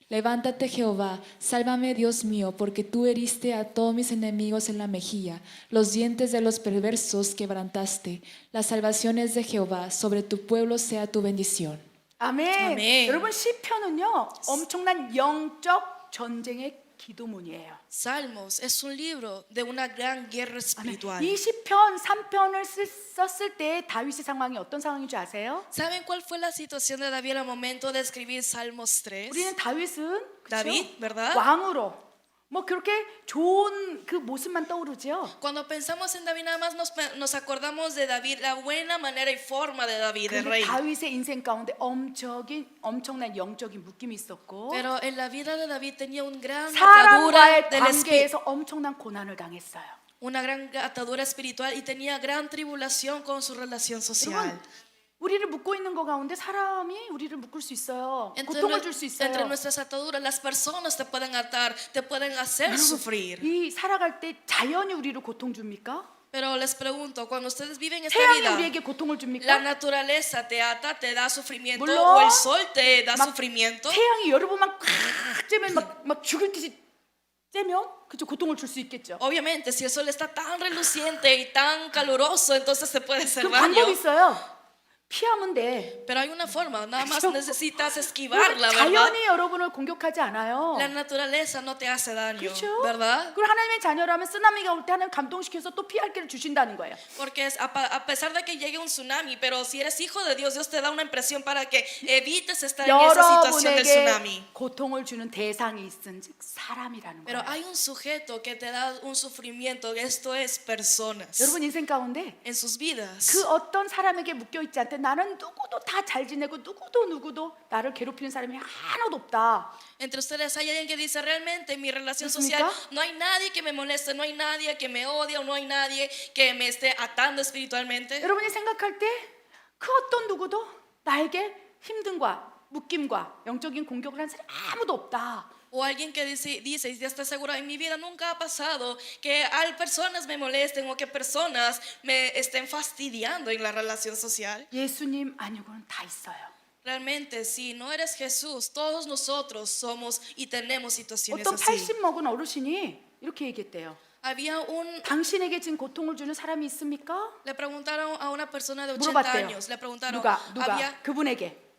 Levántate, Jehová, sálvame, Dios mío, porque tú heriste a todos mis enemigos en la mejilla, los dientes de los perversos quebrantaste. La salvación es de Jehová, sobre tu pueblo sea tu bendición. 아멘. 아멘. 여러분 시편은요 엄청난 영적 전쟁의 기도문이에요. Salmos es un libro de una gran guerra espiritual. 이 시편 3편을 썼을 때 다윗의 상황이 어떤 상황인 줄 아세요? ¿Saben cuál fue la situación de David al momento de escribir Salmos 3? 우리는 다윗은 그쵸? David, ¿verdad? 왕으로 뭐 그렇게 좋은 그 모습만 떠오르죠. Cuando pensamos en David nada más nos acordamos de David, la buena manera y forma de David, el 그런데 rey. 다윗의 인생 가운데 엄청난 영적인 묶임이 있었고 Pero en la vida de David tenía un gran atadura 사람과의 del espíritu, 관계에서 엄청난 고난을 당했어요. una gran atadura espiritual y tenía gran tribulación con su relación social. 여러분 우리를 묶고 있는 거 가운데 사람이 우리를 묶을 수 있어요. Entre, 고통을 줄 수 entre 있어요. nuestras ataduras, las personas te pueden atar, te pueden hacer sufrir. 이 살아갈 때 자연이 우리를 고통 줍니까? Pero les pregunto, cuando ustedes viven esta 태양이 vida, 우리에게 고통을 la 줍니까? naturaleza te ata, te da sufrimiento, 물론 o el sol te da 막 sufrimiento. 태양이 여러분만 꽉 쬐면 막 죽을 듯이 째면 그죠 고통을 줄 수 있겠죠. Obviamente, si el sol está tan reluciente y tan caluroso, entonces se puede hacer 그 daño. 방법이 있어요. 피하면 돼. Pero hay una forma, nada más 그죠? necesitas esquivarla, ¿verdad? 자연이 여러분을 공격하지 않아요. La naturaleza no te hace daño, 그렇죠? ¿verdad? 그리고 하나님의 자녀라면 쓰나미가 올 때 하나님 감동시켜서 또 피할 길을 주신다는 거예요. Porque a pesar de que llegue un tsunami, pero si eres hijo de Dios, Dios te da una impresión para que evites estar en esa situación del tsunami. 여러분에게 고통을 주는 대상이 있은즉 사람이라는 Pero 거예요. hay un sujeto que te da un sufrimiento, esto es personas. 여러분 인생 가운데 En sus vidas. 그 어떤 사람에게 묶여 있지 않대. 나는 누구도 다 잘 지내고 누구도 나를 괴롭히는 사람이 하나도 없다. Entre ustedes hay alguien que dice realmente en mi relación ¿K렇습니까? social no hay nadie que me moleste, no hay nadie que me odie, o no hay nadie que me esté atando espiritualmente. 여러분이 생각할 때 그 어떤 누구도 나에게 힘듦과 묶임과 영적인 공격을 한 사람이 아무도 없다. O alguien que dice, y ya está seguro, en mi vida nunca ha pasado que hay personas me molesten o que personas me estén fastidiando en la relación social. 예수님 아니고는 다 있어요. Realmente, si no eres Jesús, todos nosotros somos y tenemos situaciones 어떤 así. 80 먹은 어르신이 이렇게 얘기했대요. Había un, 당신에게 지금 고통을 주는 사람이 있습니까? le preguntaron a una persona de 80 물어봤대요. años, le preguntaron, 누가 había, 그분에게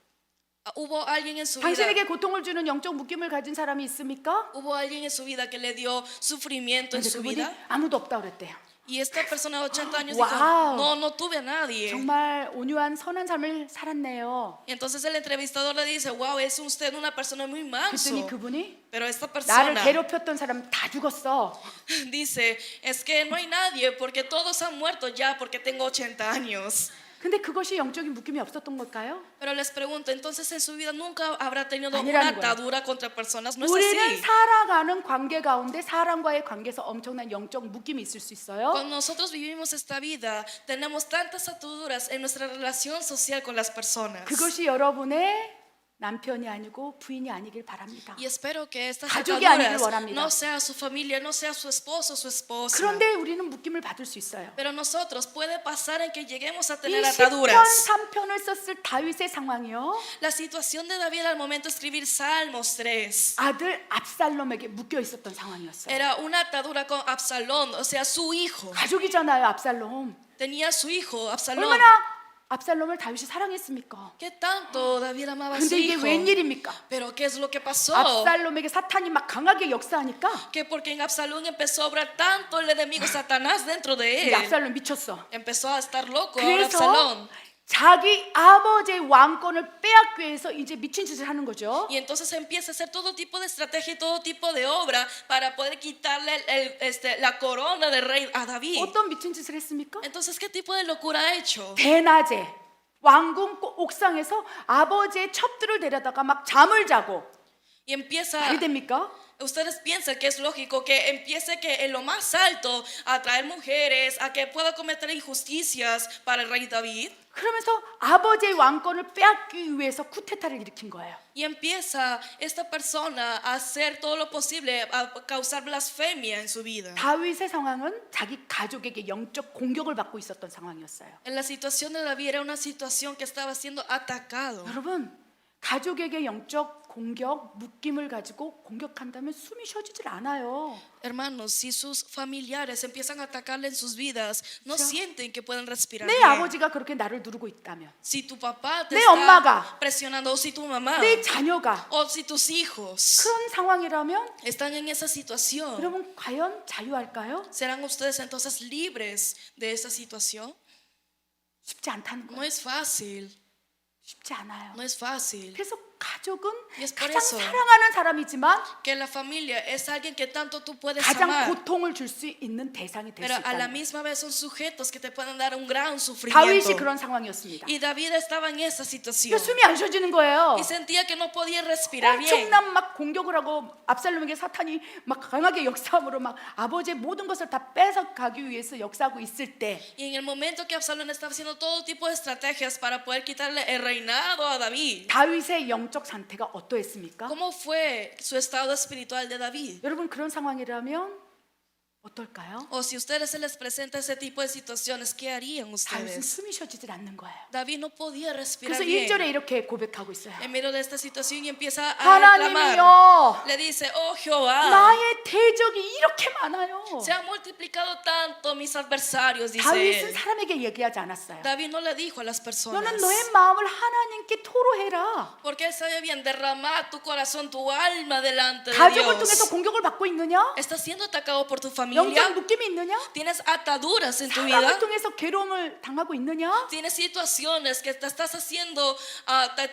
hubo alguien en su vida, 당신에게 고통을 주는 영적 묶임을 가진 사람이 있습니까? hubo alguien en su vida que le dio sufrimiento en 근데 su 그분이 vida. 아무도 없다 그랬대요. Y esta persona de 80 años Wow. dijo, no tuve a nadie. 정말 온유한 선한 삶을 살았네요. Y entonces el entrevistador le dice, wow, es usted una persona muy manso. 그랬더니 그분이 Pero esta 나를 persona 괴롭혔던 사람 다 죽었어. dice, es que no hay nadie porque todos han muerto ya porque tengo 80 años. 근데 그것이 영적인 묶임이 없었던 걸까요? Pero les pregunto, entonces en su vida nunca habrá tenido una 아니라는 거예요. atadura contra personas. No es 우리는 así. 살아가는 관계 가운데 사람과의 관계에서 엄청난 영적 묶임이 있을 수 있어요. Cuando nosotros vivimos esta vida, tenemos tantas ataduras en nuestra relación social con las personas. 그것이 여러분의 남편이 아니고 부인이 아니길 바랍니다. Y espero que estas 가족이 아니길 ataduras 원합니다. no sea su familia, no sea su esposo, su esposa. 그런데 우리는 묶임을 받을 수 있어요. Pero nosotros puede pasar en que lleguemos a 이 tener 10편 ataduras. 3편을 썼을 다윗의 상황이요. La situación de David al momento de escribir Salmos 3 아들 압살롬에게 묶여 있었던 상황이었어요. era una atadura con Absalón, o sea, su hijo. 가족이잖아요, 압살롬. Tenía su hijo, Absalón. 얼마나 압살롬을 다윗이 사랑했습니까? ¿Qué tanto David amaba a su 근데 이게 hijo? 웬일입니까? Pero ¿qué es lo que pasó? 압살롬에게 사탄이 막 강하게 역사하니까 Que porque en Absalón empezó a obrar tanto el enemigo Satanás dentro de 이 él. 압살롬 미쳤어. Empezó a estar loco ahora 그래서 Absalón. 자기 아버지의 왕권을 빼앗기 위해서 이제 미친 짓을 하는 거죠. Y entonces empieza a hacer todo tipo de estrategia y todo tipo de obra para poder quitarle la corona de rey a David. 어떤 미친 짓을 했습니까? Entonces, ¿qué tipo de locura ha hecho? 대낮에 왕궁 옥상에서 아버지의 첩들을 데려다가 막 잠을 자고 Y empieza, 말이 됩니까? ustedes piensan que es lógico que empiece que en lo más alto a traer mujeres, a que pueda cometer injusticias para el rey David. 그러면서 아버지의 왕권을 빼앗기 위해서 쿠데타를 일으킨 거예요. Y empieza esta persona a hacer todo lo posible, a causar blasfemia en su vida. 다윗의 상황은 자기 가족에게 영적 공격을 받고 있었던 상황이었어요. En la situación de David era una situación que estaba siendo atacado. 여러분, 가족에게 영적 공격, 묶임을 가지고 공격한다면 숨이 쉬어지질 않아요. Hermanos, si sus familiares empiezan a atacarle en sus vidas, no 그렇죠? sienten que pueden respirar 내 bien. 아버지가 그렇게 나를 누르고 있다면, Si tu papá te 내 está 엄마가, presionando, o si tu mamá, 내 자녀가 o si tus hijos 그런 상황이라면 están en esa situación, 여러분 과연 자유할까요? ¿serán ustedes entonces libres de esa situación? 쉽지 않다는 No 거예요. es fácil, 쉽지 않아요. no es fácil. 그래서 가족은 Y es por 가장 eso 사랑하는 사람이지만 que la familia es alguien que tanto tú puedes 가장 amar, 고통을 줄 수 있는 대상이 될 pero 수 a la 있다. misma vez son sujetos que te pueden dar un gran 다윗이 sufrimiento. 그런 상황이었습니다. Y David estaba en esa situación 그러니까 숨이 안 쉬어지는 거예요. y sentía que no podía respirar bien. 엄청난 막 공격을 하고 압살롬에게 사탄이 막 강하게 역사함으로 막 아버지의 모든 것을 다 뺏어가기 위해서 역사하고 있을 때 Y en el momento que Absalón estaba haciendo todo tipo de estrategias para poder quitarle el reinado a David, 다윗의 영적 상태가 어떠했습니까? ¿cómo fue su estado espiritual de David? 여러분 그런 상황이라면 어떨까요? O si a ustedes se les presenta ese tipo de situaciones, ¿qué harían 다윗은 ustedes? 숨이 쉬어지질 않는 거예요. David no podía respirar 그래서 bien 1절에 이렇게 고백하고 있어요. en medio de esta situación y empieza a 하나님이여, clamar. Le dice, oh Jehová, 나의 대적이 이렇게 많아요. se han multiplicado tanto mis adversarios, dice 다윗은 él. 사람에게 얘기하지 않았어요. David no le dijo a las personas, 너는 너의 마음을 하나님께 토로해라. porque él sabe bien, derramar tu corazón, tu alma delante de 가족을 통해서 Dios. 공격을 받고 있느냐? ¿Estás siendo atacado por tu familia? 영적 묶임이 있느냐? ¿Tienes ataduras en tu 사람을 vida? 통해서 괴로움을 당하고 있느냐? ¿Tienes situaciones que te estás haciendo,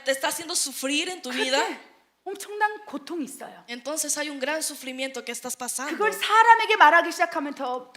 te está haciendo sufrir en tu vida? 그렇게 엄청난 고통이 있어요. Entonces hay un gran sufrimiento que estás pasando. 그걸 사람에게 말하기 시작하면 더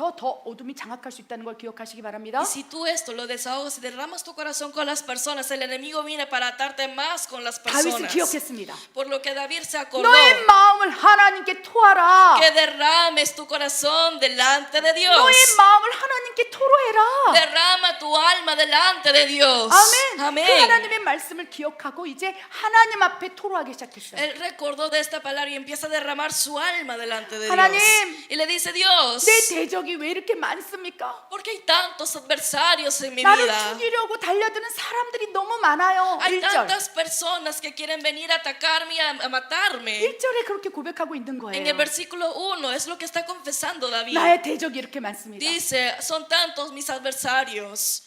어둠이 장악할 수 있다는 걸 기억하시기 바랍니다. Y si tú esto lo desahogas y derramas tu corazón con las personas, el enemigo viene para atarte más con las 다윗은 personas. 기억했습니다. Por lo que David se acordó 너의 마음을 하나님께 토하라. que derrames tu corazón delante de Dios. 너의 마음을 하나님께 토로해라. Derrama tu alma delante de Dios. 아멘. 그 Amén. 하나님의 말씀을 기억하고 이제 하나님 앞에 토로하기 시작했어요. Él recordó de esta palabra y empieza a derramar su alma delante de 하나님, Dios. Y le dice, Dios, 내 대적이 왜 이렇게 많습니까? ¿por qué hay tantos adversarios en mi 나를 vida? 죽이려고 달려드는 사람들이 너무 많아요. Hay 1절. tantas personas que quieren venir a atacarme, a matarme. 1절에 그렇게 고백하고 있는 En el 거예요. versículo 1 es lo que está confesando David. 나의 대적이 이렇게 많습니다. Dice, son tantos mis adversarios.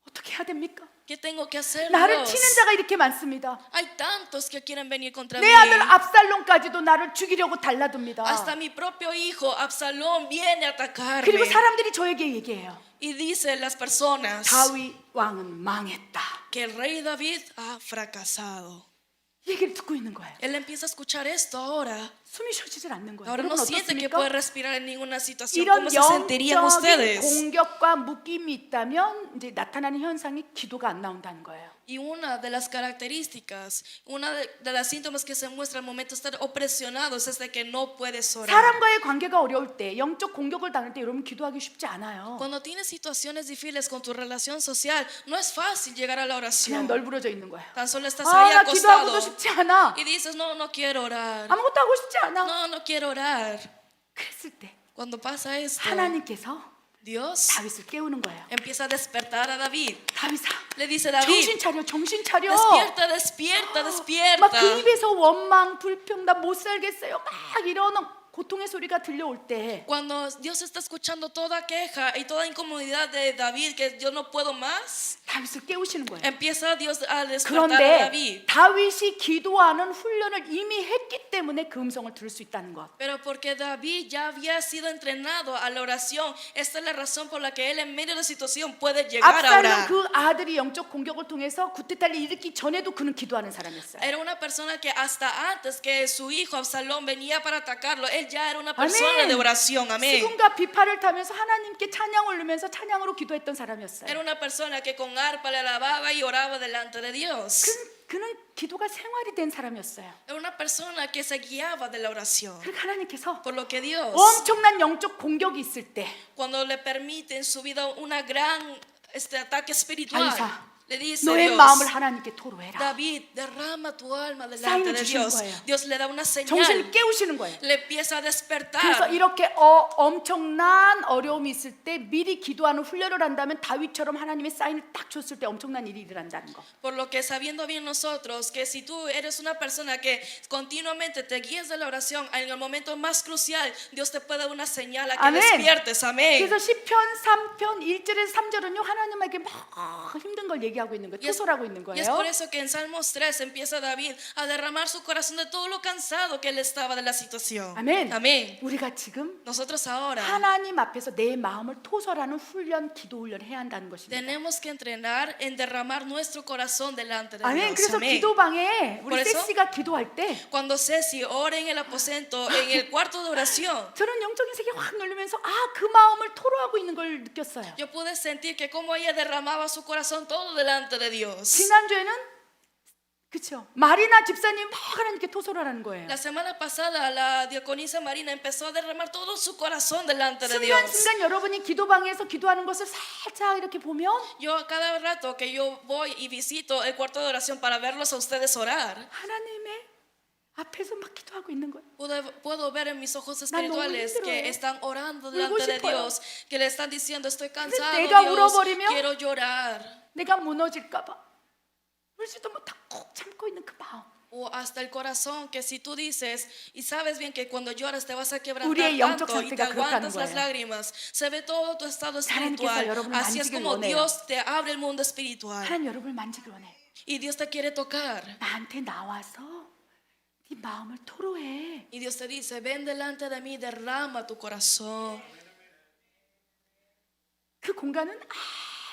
어떻게 해야 됩니까? ¿Qué tengo que hacer, 나를 Dios? 치는 자가 이렇게 많습니다. Hay tantos que quieren venir contra mí. 내 아들 압살롬까지도 나를 죽이려고 달라듭니다. Hasta mi propio hijo Absalón viene a atacarme. 그리고 사람들이 저에게 얘기해요. Y dicen las personas 다윗 왕은 망했다. que el rey David ha fracasado. 이 얘기를 듣고 있는 거예요. Él empieza a escuchar esto ahora. 숨이 쉬어지질 않는 거예요. Ahora no 여러분 siente que 어떻습니까? puede respirar en ninguna situación. 이런 ¿Cómo se sentirían 영적인 ustedes? 공격과 묶임이 있다면 이제 나타나는 현상이 기도가 안 나온다는 거예요. Y una de las características, una de las síntomas que se muestra al momento de estar opresionados es de que no puedes orar. 사람과의 관계가 어려울 때, 영적 공격을 당할 때 여러분 기도하기 쉽지 않아요. Cuando tienes situaciones difíciles con tu relación social, no es fácil llegar a la 그냥 oración. 널브러져 있는 거예요. Tan solo estás ahí 나 기도하고도 acostado 쉽지 않아. y dices, no, no quiero orar. 아무것도 하고 싶지 않아. No, no quiero orar. 그랬을 때 Cuando pasa esto, 하나님께서 Dios 다윗을 깨우는 거예요. empieza a despertar a David. 다윗아, Le dice David, 정신 차려, 정신 차려. despierta, despierta, 막 despierta. 그 입에서 원망, 불평, 나 못 살겠어요. 막 이러는 고통의 소리가 들려올 때 Cuando Dios está escuchando toda queja y toda incomodidad de David, que yo no puedo más, 다윗을 깨우시는 거예요. empieza Dios a despertar a 그런데 David. 다윗이 기도하는 훈련을 이미 했기 때문에 그 음성을 들을 수 있다는 것. Pero porque David ya había sido entrenado a la oración, esta es la razón por la que él en medio de la situación puede llegar a 압살롬 orar. 그 아들이 영적 공격을 통해서 구테타를 일으키기 전에도 그는 기도하는 사람이었어요. Era una persona que hasta antes que su hijo Absalón venía para atacarlo, él ya era una persona de oración. Amén. 수금과 비파를 타면서 하나님께 찬양 올리면서 찬양으로 기도했던 사람이었어요. Era una persona que con arpa le alababa y oraba delante de Dios. 그는 기도가 생활이 된 사람이었어요. Era una persona que se guiaba de la oración. 그러니까 하나님께서 Por lo que Dios, 엄청난 영적 공격이 있을 때 cuando le permite en su vida una gran ataque espiritual, 다윗아, le dice 너의 Dios, 마음을 하나님께 토로해라. David, derrama tu alma delante 사인을 de 주시는 Dios. 거예요. Dios le da una 정신을 señal, 깨우시는 거예요. le empieza a 그래서 despertar. 이렇게 엄청난 어려움이 있을 때 미리 기도하는 훈련을 한다면 다윗처럼 하나님의 사인을 딱 줬을 때 엄청난 일이 일어난다는 거. Por lo que sabiendo bien nosotros que si tú eres una persona que continuamente te guías de la oración, en el momento más crucial, Dios te puede dar una señal a que 아멘. despiertes. Amén. 그래서 시편 3편 1절에서 3절은요 하나님에게 막 힘든 걸 얘기하고 있는 거예요. 토설하고 있는 Y es por 거예요. eso que en Salmos 3 empieza David a derramar su corazón de todo lo cansado que él estaba de la situación. 아멘. Amén. 우리가 지금 Nosotros ahora 하나님 앞에서 내 마음을 토설하는 훈련, 기도 훈련 해야 한다는 것입니다. tenemos que entrenar en derramar nuestro corazón delante de 아멘. Dios. 그래서 Amén. 기도방에 Por 우리 eso- 세시가 기도할 때 Cuando Ceci ora en el aposento, en el cuarto de oración, 저는 영적인 세계 확 눌리면서 그 마음을 토로하고 있는 걸 느꼈어요. yo pude sentir que como ella derramaba su corazón todo delante de Dios. 지난주에는 그렇죠. 마리나 집사님 막 하나님께 토설하라는 거예요. La semana pasada la diaconisa Marina empezó a derramar todo su corazón delante de 순간 Dios. 순간 여러분이 기도방에서 기도하는 것을 살짝 이렇게 보면 Yo a cada rato que yo voy y visito el cuarto de oración para verlos a ustedes orar, 앞에서 막 기도하고 있는 거예요. Puedo ver en mis ojos 너무 espirituales 힘들어요. que están orando 울고 delante de 싶어요. Dios, que le están diciendo estoy cansado, 내가 Dios, 울어버리면 quiero llorar. 내가 무너질까봐 울지도 못하고 꼭 참고 있는 그 마음. O hasta el corazón, que si tú dices y sabes bien que cuando lloras te vas a quebrantar 우리의 영적 tanto y te 상태가 aguantas 그렇다는 las 거예요. lágrimas, se ve todo tu estado 하나님께서 espiritual. 여러분을 Así es 만지길 como 원해요. Dios te abre el mundo espiritual 하나님 여러분을 만지길 원해. y Dios te quiere tocar. 나한테 나와서 네 마음을 토로해. Y Dios te dice, ven delante de mí, derrama tu corazón. 그 공간은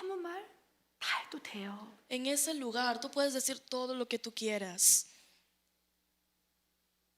아무 말 다 해도 돼요. En ese lugar tú puedes decir todo lo que tú quieras.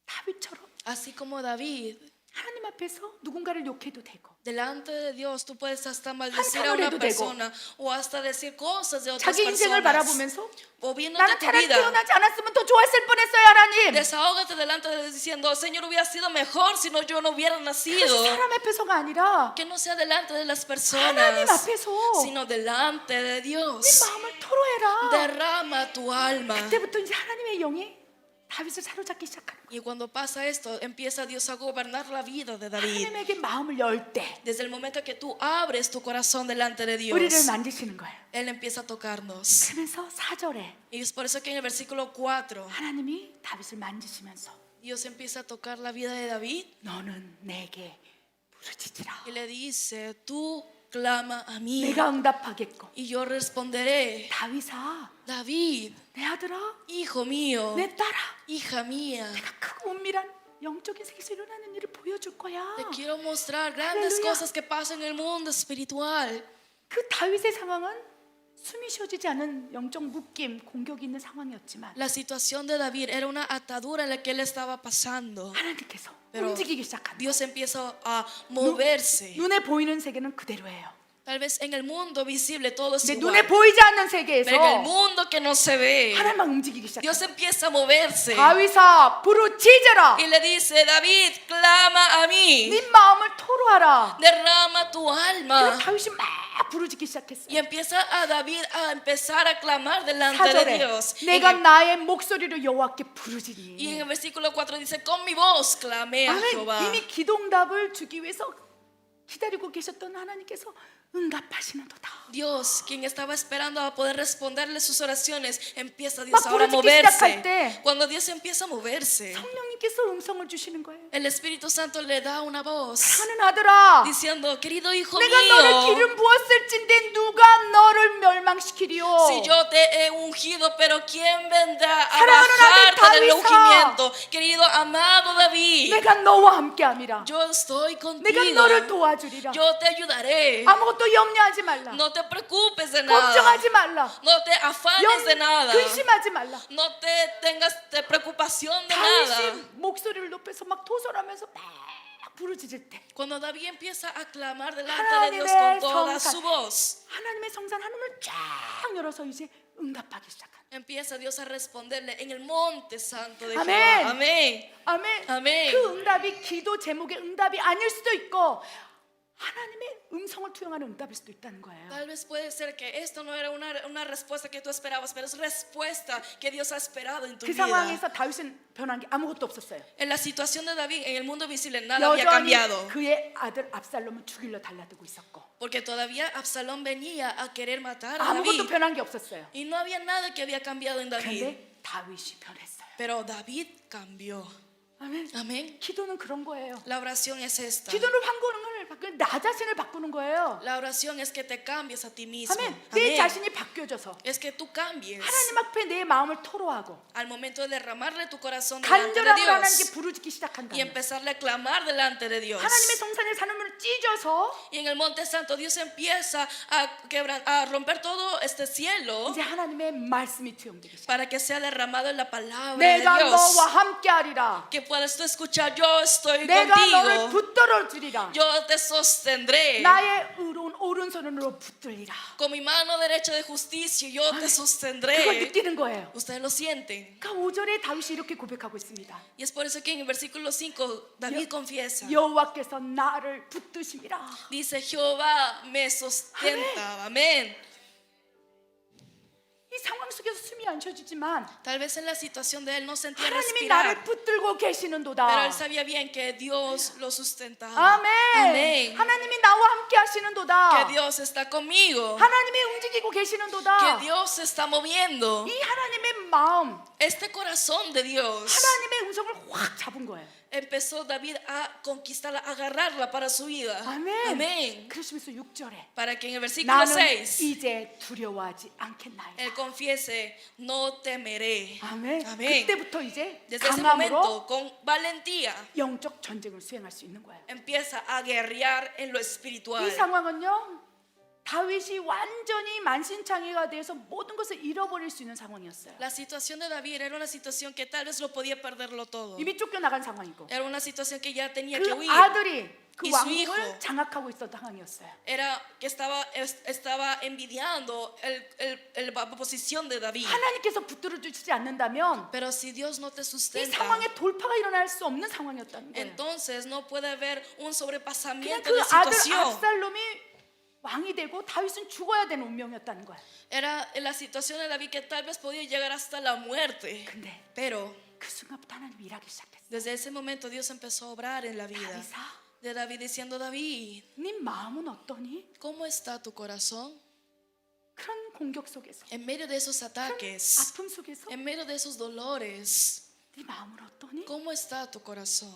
다윗처럼 Así como David, 하나님 앞에서 누군가를 욕해도 되고 delante de Dios tú puedes hasta maldecir a 한탄을 una 해도 되고 persona o hasta decir cosas de otras 자기 인생을 personas. 바라보면서 O viéndote 나는 tu 차라리 vida, 태어나지 않았으면 더 좋았을 뻔했어요 하나님. desahógate delante de Dios diciendo, Señor, hubiera sido mejor si no yo no hubiera 그것이 nacido. 사람 앞에서가 아니라 Que no sea delante de las 하나님 personas, 앞에서 sino delante de 네 Dios. 마음을 토로해라. Derrama tu alma. 그때부터 이제 하나님의 영이 다윗을 사로잡기 시작하는 거예요. Y cuando pasa esto, empieza Dios a gobernar la vida de David. 하나님에게 마음을 열 때 Desde el momento que tú abres tu corazón delante de Dios, 우리를 만지시는 거예요. Él empieza a tocarnos. 그러면서 4절에 Y es por eso que en el versículo 4, 하나님이 다윗을 만지시면서 Dios empieza a tocar la vida de David 너는 내게 부르짖으라. y le dice, tú clama a mí 내가 응답하겠고. y yo responderé. 다윗아, David, 내 아들아, hijo mío, 내 딸아, hija mía, 내가 크고 은밀한 영적인 세계에서 일어나는 일을 보여줄 거야. te quiero mostrar grandes Aleluya. cosas que pasan en el mundo espiritual. 그 다윗의 상황은 숨이 쉬어지지 않은 영적 묶임, 공격이 있는 상황이었지만 La situación de David era una atadura en la que él estaba pasando. 하나님께서 Pero 움직이기 시작한다. Dios empieza a moverse. 눈에 보이는 세계는 그대로예요. Tal vez en el mundo visible todo es 근데 igual, 눈에 보이지 않는 세계에서 pero en el mundo que no se ve, 하나님만 움직이기 시작해요. Dios empieza a moverse 다윗아, 부르짖어라. y le dice, David, clama a mí, 네 마음을 토로하라. derrama tu 그래서 alma. 다윗이 막 부르짖기 시작했어요. Y empieza a David a empezar a clamar delante de 4절에 Dios. 내가 나의 목소리로 여호와께 Y en 부르짖니. el versículo 4 dice, con mi voz clamé a Jehová. 아멘. 이미 기도응답을 주기 위해서 기다리고 계셨던 하나님께서 응답하시는도다. Dios, quien estaba esperando a poder responderle sus oraciones, empieza Dios 막 ahora a 부르짖기 시작할 moverse. 때 Cuando Dios empieza a moverse, 성령님께서 음성을 주시는 거예요. el Espíritu Santo le da una voz 하는 아들아, diciendo, querido hijo 내가 너를 mío, 기름 부었을진데 누가 너를 멸망시키리요. si yo te he ungido, pero ¿quién vendrá a 사랑하는 아들 bajarte del 다윗아. ungimiento? Querido amado David, 내가 너와 함께함이라. yo estoy 내가 contigo, 너를 도와주리라. yo te ayudaré. 아무것도 염려하지 말라. No te preocupes de nada, 걱정하지 말라. no te afanes de nada, 근심하지 말라. no te tengas de preocupación de nada. 다윗이 목소리를 높여서 막 도설하면서 막 부르짖을 때 Cuando David empieza a clamar delante de Dios con 하나님의 toda 성산, su voz, 하나님의 성산 하늘을 쫙 열어서 이제 응답하기 시작한다. empieza Dios a responderle en el monte santo de Amén. Jehová. Amén. 아멘. 아멘. 그 응답이 기도 제목의 응답이 아닐 수도 있고 하나님의 음성을 투영하는 응답일 수도 있다는 거예요. Tal vez puede ser que esto no era una respuesta que tú esperabas, pero es respuesta que Dios ha esperado en tu 그 vida. 상황에서 다윗은 변한 게 아무것도 없었어요. En la situación de David, en el mundo visible, nada había 여전히 cambiado. 그의 아들 압살롬을 죽이려 달라들고 있었고 Porque todavía Absalón venía a querer matar a 아무것도 David. 변한 게 없었어요. Y no había nada que había cambiado en David. 그런데 다윗이 변했어요. Pero David cambió. 아멘. Amén. 기도는 그런 거예요. La oración es esta. 기도는 바꾸는 나 자신을 바꾸는 거예요. La oración es que te cambies a ti mismo. 아멘. 내 Amén. 자신이 바뀌어져서 Es que tú cambies. 하나님 앞에 내 마음을 토로하고 Al momento de derramarle tu corazón delante de 간절함을 하나님께 Dios 부르짖기 y 시작한다면 empezarle a clamar delante de Dios. 하나님의 성산의 산음을 찢어서 Y en el monte santo Dios empieza a romper todo este cielo 이제 하나님의 말씀이 투영되기 시작. para que sea derramado en la palabra de 내가 Dios. 너와 함께하리라. Que puedas tú escuchar, yo estoy 내가 너를 contigo. 붙들어 주리라. Yo te sostendré. 나의 의로운 오른손으로 붙들리라. Con mi mano derecha de justicia yo te 그걸 sostendré. 느끼는 거예요. Ustedes lo sienten. 그러니까 5절에 다윗이 이렇게 고백하고 있습니다. Y es por eso que en el versículo 5 David confiesa. 여호와께서 나를 붙드심이라. Dice Jehová me sustenta. Amén. 이 상황 속에서 숨이 안 쉬어지지만 Tal vez en la situación de él no sentía 하나님이 나를 respirar, 붙들고 pero 계시는도다. él sabía bien que Dios lo sustentaba. 아멘. Amén. 하나님이 나와 함께 Que 하시는도다. Dios está conmigo, 하나님이 움직이고 que 계시는도다. Dios se está moviendo. 이 하나님의 마음, Este corazón de Dios 하나님의 음성을 확 잡은 거예요. empezó David a conquistarla, a agarrarla para su vida. 아멘. Amén. 그러시면서 6절에 Para que en el versículo 나는 6 이제 두려워하지 않겠나이다. él confiese, no temeré. 아멘. 아멘. 그때부터 이제 Desde ese 강함으로 momento, con valentía, 영적 전쟁을 수행할 수 있는 거예요. empieza a guerrear en lo espiritual. 이 상황은요, 다윗이 완전히 만신창이가 돼서 모든 것을 잃어버릴 수 있는 상황이었어요. La situación de David era una situación que tal vez lo podía perderlo todo. 이미 쫓겨나간 상황이고 Era una situación que ya tenía que 그 huir. 아들이 그 이 수 왕국을 hijo. 장악하고 있었던 상황이었어요. Era que estaba envidiando la posición de David. 하나님께서 붙들어 주시지 않는다면 Pero si Dios no te 이 sustenta, 상황에 돌파가 일어날 수 없는 상황이었다는 거예요. entonces no puede haber un 그냥 sobrepasamiento 그 de 아들 situación. 압살롬이 왕이 되고 다윗은 죽어야 되는 운명이었다는 거예요. Era la situación de David que tal vez podía llegar hasta la muerte. 근데 Pero 그 순간부터 하나님이 일하기 시작했어요. desde ese momento Dios empezó a obrar en la vida 다윗아, de David diciendo, David, 네 마음은 어떠니? ¿cómo está tu corazón? 그런 공격 속에서, En medio de esos ataques, 아픔 속에서 en medio de esos dolores, 네 마음은 어떠니? ¿cómo está tu corazón?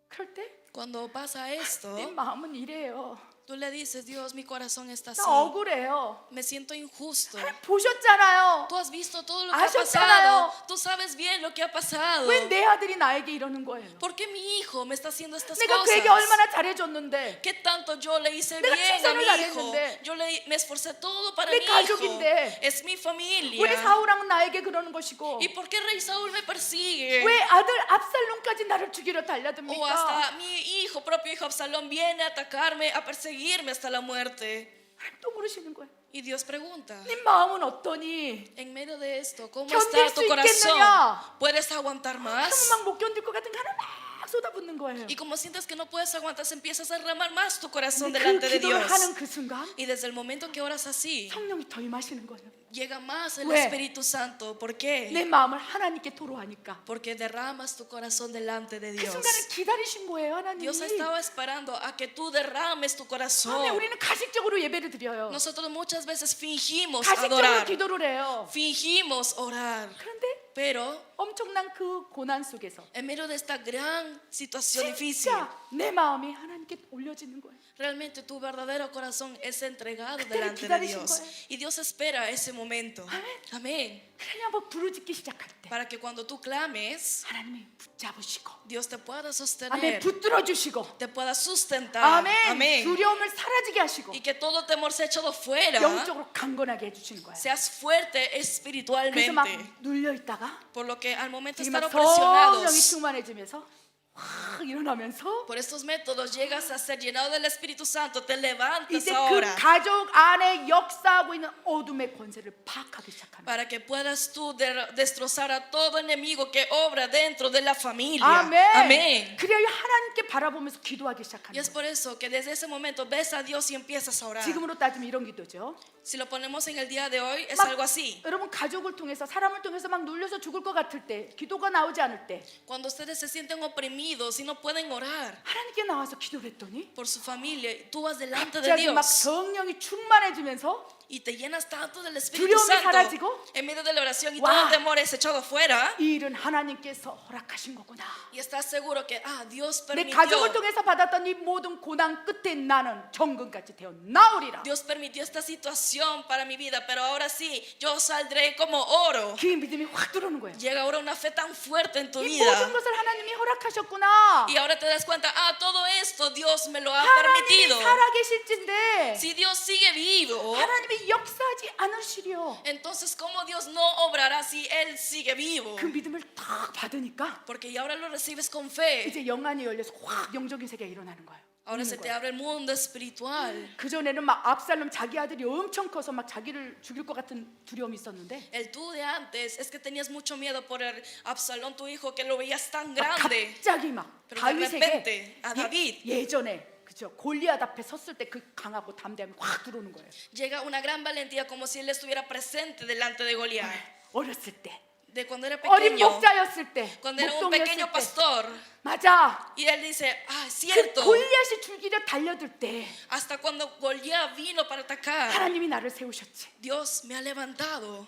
그럴 때 내 Cuando pasa esto, 마음은 이래요. tú le dices, Dios, mi corazón está así. 나 억울해요. Me siento injusto. 보셨잖아요. Tú has visto todo lo que ha 아셨잖아요. pasado. Tú sabes bien lo que ha pasado. 왜 내 아들이 나에게 이러는 거예요? ¿Por qué mi hijo me está haciendo estas 내가 그에게 cosas? 얼마나 잘해줬는데, ¿Qué tanto yo le hice 내가 bien a mi 최선을 hijo? 다했는데. Me esforcé todo para 내 mi hijo. 가족인데. Es mi 우리 familia. 사울왕은 나에게 그러는 것이고, ¿Y por qué rey Saúl me persigue? 왜 아들 압살롬까지 나를 죽이러 O 달려듭니까? hasta mi hijo, propio hijo Absalón, viene a atacarme, a perseguirme hasta la muerte. 하나님 또 물으시는 거예요. Y Dios pregunta, 네 마음은 어떠니? en medio de esto, ¿cómo 견딜 está 수 tu corazón? 있겠느냐? ¿Puedes aguantar más? 그러면 막 못 견딜 것 같은 게 하나 막 쏟아붓는 거예요. Y como sientes que no puedes aguantar, empiezas a derramar más tu corazón 근데 그 delante de 기도를 Dios. 하는 그 순간 Y desde el momento que oras así, 성령이 더 임하시는 거예요. llega más el 왜? Espíritu Santo. ¿Por qué? 내 마음을 하나님께 토로하니까. Porque derramas tu corazón delante de 그 Dios. 순간을 기다리신 거예요, 하나님이. Dios estaba esperando a que tú derrames tu 아멘, corazón. 우리는 가식적으로 예배를 드려요. Nosotros muchas veces fingimos 가식적으로 adorar, 기도를 해요. fingimos orar, 그런데 pero 엄청난 그 고난 속에서 en medio de esta gran situación difícil, 진짜 내 마음이 하나님께 올려지는 거예요. realmente tu verdadero corazón es entregado 그때를 delante de 기다리신 Dios. 거예요. Y Dios espera ese momento. Amén. 그냥 한번 부르짖기 시작할 때 Para que cuando tú clames, 하나님이 붙잡으시고 Dios te pueda 아멘, sostener, 붙들어 주시고 te pueda sustentar. 아멘, Amén. 두려움을 사라지게 하시고 Y que todo temor sea echado fuera. 영적으로 강건하게 해주시는 거예요. Seas fuerte 그래서 막 espiritualmente. 눌려 있다가 Por lo que al momento de 지금 estar 막 성령이 opresionados 충만해지면서 확 일어나면서 por estos métodos, llegas a ser llenado del Espíritu Santo, te levantas 이제 그 ahora 가족 안에 역사하고 있는 어둠의 권세를 파악하기 시작합니다. para que puedas tú destrozar a todo enemigo que obra dentro de la familia. 아멘. Amén. 그래야 하나님께 바라보면서 기도하기 Y 시작하는 es 거예요. por eso que desde ese momento ves a Dios y empiezas a orar. 지금으로 따지면 이런 기도죠. Si lo ponemos en el día de hoy, es 막 algo así. 여러분 가족을 통해서 사람을 통해서 막 눌려서 죽을 것 같을 때 기도가 나오지 않을 때 Cuando ustedes se sienten oprimidos y no pueden orar 하나님께 나와서 기도를 했더니 por su familia, tú vas delante de 갑자기 막 Dios 성령이 충만해지면서 y te llenas tanto del Espíritu 두려움이 Santo 사라지고 en medio de la oración y 와. todo temor es echado fuera 이 일은 하나님께서 허락하신 거구나. y estás seguro que Dios 내 permitió. 가족을 통해서 받았던 이 모든 고난 끝에 나는 정금같이 되어 나오리라. Dios permitió esta situación para mi vida, pero ahora sí, yo saldré como oro. 그 믿음이 확 들어오는 거예요. Llega ahora una fe tan fuerte en tu 이 vida. 모든 것을 하나님이 허락하셨구나. Y ahora te das cuenta, todo esto Dios me lo ha 하나님이 permitido. 살아계실진데 Si Dios sigue vivo, 하나님이 역사하지 않으시려. entonces ¿cómo Dios no obrará si Él sigue vivo? 그 믿음을 딱 받으니까 Porque ya ahora lo recibes con fe. 이제 영안이 열려서 확 영적인 세계가 일어나는 거예요. Ahora se te abre el mundo espiritual. 그 전에는 막 압살롬 자기 아들이 엄청 커서 막 자기를 죽일 것 같은 두려움이 있었는데 El tú de antes es que tenías mucho miedo por el Absalón, tu hijo, que lo veías tan 막 grande. 갑자기 막 Pero de repente, 다윗에게 a David. 예전에 그죠? 골리앗 앞에 섰을 때 그 강하고 담대함이 확 들어오는 거예요. Llega una gran valentía como si él estuviera presente delante de Goliat. 어렸을 때, De cuando era 어린 pequeño, 목자였을 때, cuando era un 목동이었을 pequeño 때, pastor. 맞아. Y él dice, ah, es 그 cierto. 골리앗이 줄기려 달려들 때 Hasta cuando Goliat vino para atacar, 하나님이 나를 세우셨지. Dios me ha levantado.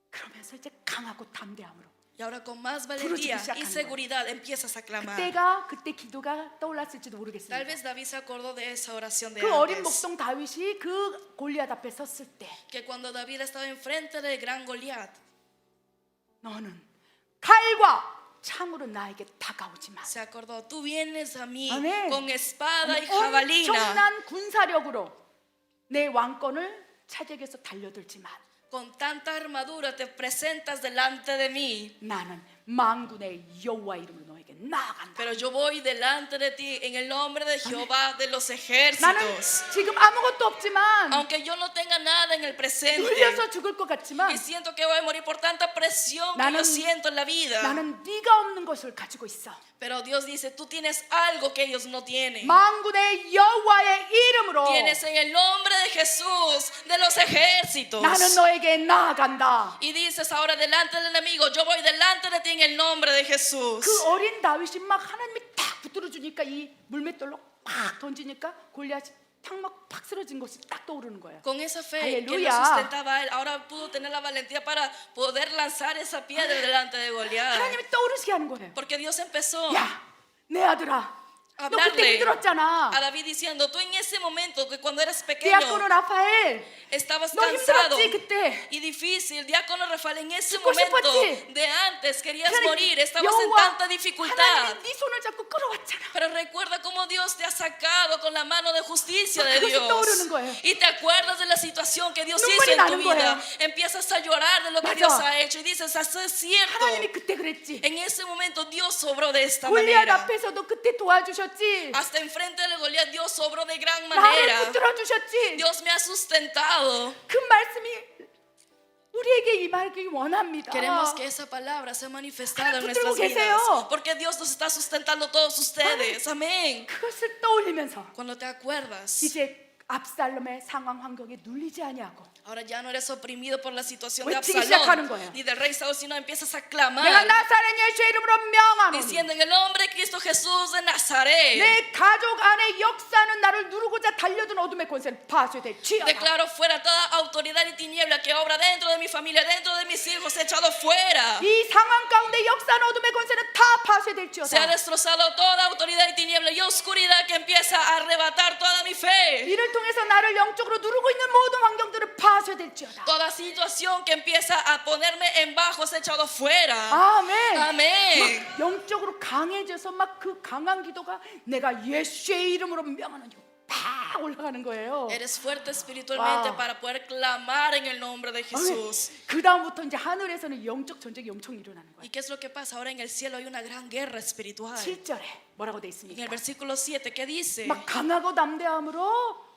그러면서 이제 강하고 담대함으로. Y ahora con más valentía y seguridad empiezas a clamar. 그때 기도가 떠올랐을지도 모르겠습니다. Tal vez David se acordó de esa oración de 그 어린 antes. 목동 다윗이 그 골리앗 앞에 섰을 때 Que cuando David estaba enfrente del gran Goliat, 너는 칼과 창으로 나에게 다가오지만 se acordó, tú vienes a mí Amén. con espada y jabalina, 엄청난 군사력으로 내 왕권을 차지해서 달려들지만 con tanta armadura te presentas delante de mí. 나는 만군의 여호와 이름으로 너에게 나아간다. Pero yo voy delante de ti en el nombre de Jehová de los 나는 ejércitos. 지금 아무것도 없지만 Aunque yo no tenga nada en el presente 눌려서 죽을 것 같지만 y siento que voy a morir por tanta presión que yo siento en la vida, 나는 네가 없는 것을 가지고 있어. pero Dios dice, tú tienes algo que ellos no tienen. 만군의 여호와의 이름으로 Tienes en el nombre de Jesús de los ejércitos. 나는 너에게 나아간다. Y dices ahora delante del enemigo, yo voy delante de ti en el nombre de Jesús. 그 어린 다윗이 막 하나님이 딱 붙들어 주니까 이 물맷돌로 팍 던지니까 골리앗이 탁 쓰러진 것이 딱 떠오르는 거예요. Con esa fe que lo Aleluya. sustentaba a él, ahora pudo tener la valentía para poder lanzar esa piedra delante de Goliat. 하나님이 떠오르시게 하는 거예요. Porque Dios empezó 야, 내 아들아, 너 그때 hablarle 힘들었잖아. a David diciendo, tú en ese momento que cuando eras pequeño 디아코노 라파엘, estabas 너 cansado 힘들었지 그때. y difícil, diácono Rafael, en ese 죽고 momento 싶었지? de antes querías 하나님, morir, estabas en 여호와 tanta dificultad. 하나님이 네 손을 잡고 끌어왔잖아. Pero recuerda cómo Dios te ha sacado con la mano de justicia de 그것이 Dios. 떠오르는 거예요. Y te acuerdas de la situación que Dios 눈물이 hizo en tu 나는 vida. 거예요. Empiezas a llorar de lo que 맞아. Dios ha hecho y dices, eso es cierto. 하나님이 그때 그랬지. En ese momento Dios sobró de esta 골리앗 manera. 앞에서도 그때 도와주셨지. Hasta enfrente de Goliat Dios sobró de gran 나를 manera. 붙들어 주셨지. Dios me ha sustentado. 그 말씀이 우리에게 임하기 원합니다. Queremos que esa palabra sea manifestada en nuestras 붙들고 계세요. vidas. Porque Dios nos está sustentando a todos ustedes. Amén. 그것을 떠올리면서 Cuando te acuerdas, 이제 압살롬의 상황 환경에 눌리지 아니하고 ahora ya no eres oprimido por la situación de 외치기 시작하는 Absalón 거예요. ni del rey Saúl, sino empiezas a 내가 clamar 나사렛 예수의 이름으로 명하노니 diciendo en el nombre de Cristo Jesús de Nazaret. 내 가족 안에 역사는 나를 누르고자 달려든 어둠의 권세는 파쇄될지어다. Declaro fuera toda autoridad y tiniebla que obra dentro de mi familia, dentro de mis hijos, echado fuera. 이 상황 가운데 역사는 어둠의 권세는 다 Se ha 파쇄될지어다. destrozado toda autoridad y tiniebla y oscuridad que empieza a arrebatar toda mi fe. 이를 통해서 나를 영적으로 누르고 있는 모든 환경들은 파쇄될지어다. Toda situación que empieza a ponerme en bajo es echado fuera. 아멘. Amén. 막 영적으로 강해져서 막 그 강한 기도가 내가 예수의 이름으로 명하노니 팍 올라가는 거예요. Eres fuerte espiritualmente Wow. para poder clamar en el nombre de Jesús. 그 다음부터 이제 하늘에서는 영적 전쟁이 엄청 일어나는 ¿Y 거예요. qué es lo que pasa? Ahora en el cielo hay una gran guerra espiritual. 7절에 뭐라고 돼 En el 있습니까? versículo 7, ¿qué dice? 막 강하고 담대함으로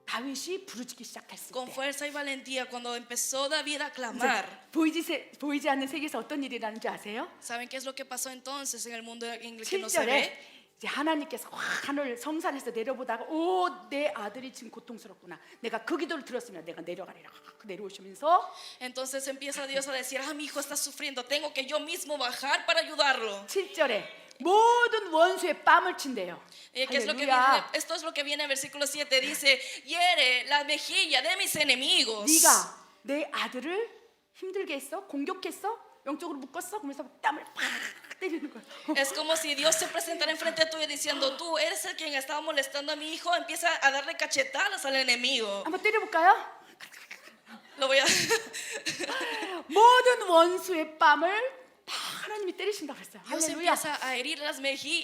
다윗이 부르짖기 시작했을 Con 때 fuerza y valentía, cuando empezó David a clamar, 보이지 않는 세계에서 어떤 일이 일어나는 줄 아세요? ¿saben qué es lo que pasó entonces en el mundo en el que no se ve? 7절에 이제 하나님께서 확 하늘 성산에서 내려보다가 오, 내 아들이 지금 고통스럽구나. 내가 그 기도를 들었으면 내가 내려가리라. 확 내려오시면서 Entonces empieza Dios a decir, mi hijo está sufriendo, tengo que yo mismo bajar para ayudarlo. 7절에 모든 원수의 뺨을 친대요. ¿Qué es lo que 할렐루야. viene? Esto es lo que viene en versículo 7, dice, hiere la mejilla de mis enemigos. 네가 내 아들을 힘들게 했어? 공격했어? 영적으로 묶었어? 그러면서 땀을 팍 때리는 거야. Es como si Dios se presentara enfrente tuyo diciendo, tú eres el quien estaba molestando a mi hijo, empieza a darle cachetadas al enemigo. 한번 때려볼까요? Lo voy a... 모든 원수의 뺨을 다 하나님이 때리신다고 했어요. Dios 할렐루야. empieza a herir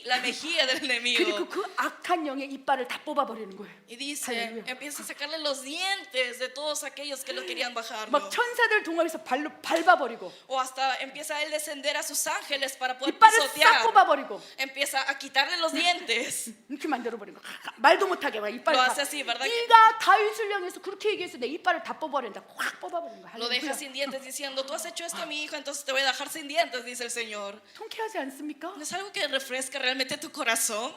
la mejilla del enemigo. 그리고 그 악한 영의 이빨을 다 뽑아버리는 거예요. Y dice, Aleluya. empieza a sacarle los dientes de todos aquellos que lo querían bajarlo. 막 천사들 동화에서 발로 밟아버리고 O hasta empieza él a descender a sus ángeles para poder 이빨을 싹 pisotear. 뽑아버리고 Empieza a quitarle los dientes. 이렇게 만들어버리는 거야. 말도 못하게 막 이빨을 Lo 다. hace así, ¿verdad? 네가 다윗을 향해서 그렇게 얘기해서 내 이빨을 다 뽑아버린다. 확 뽑아버리는 거야. Lo deja 할렐루야. sin dientes diciendo, tú has hecho esto a mi hijo, entonces te voy a dejar sin dientes, dice el Señor. 통쾌하지 않습니까? ¿No es algo que refresca realmente tu corazón?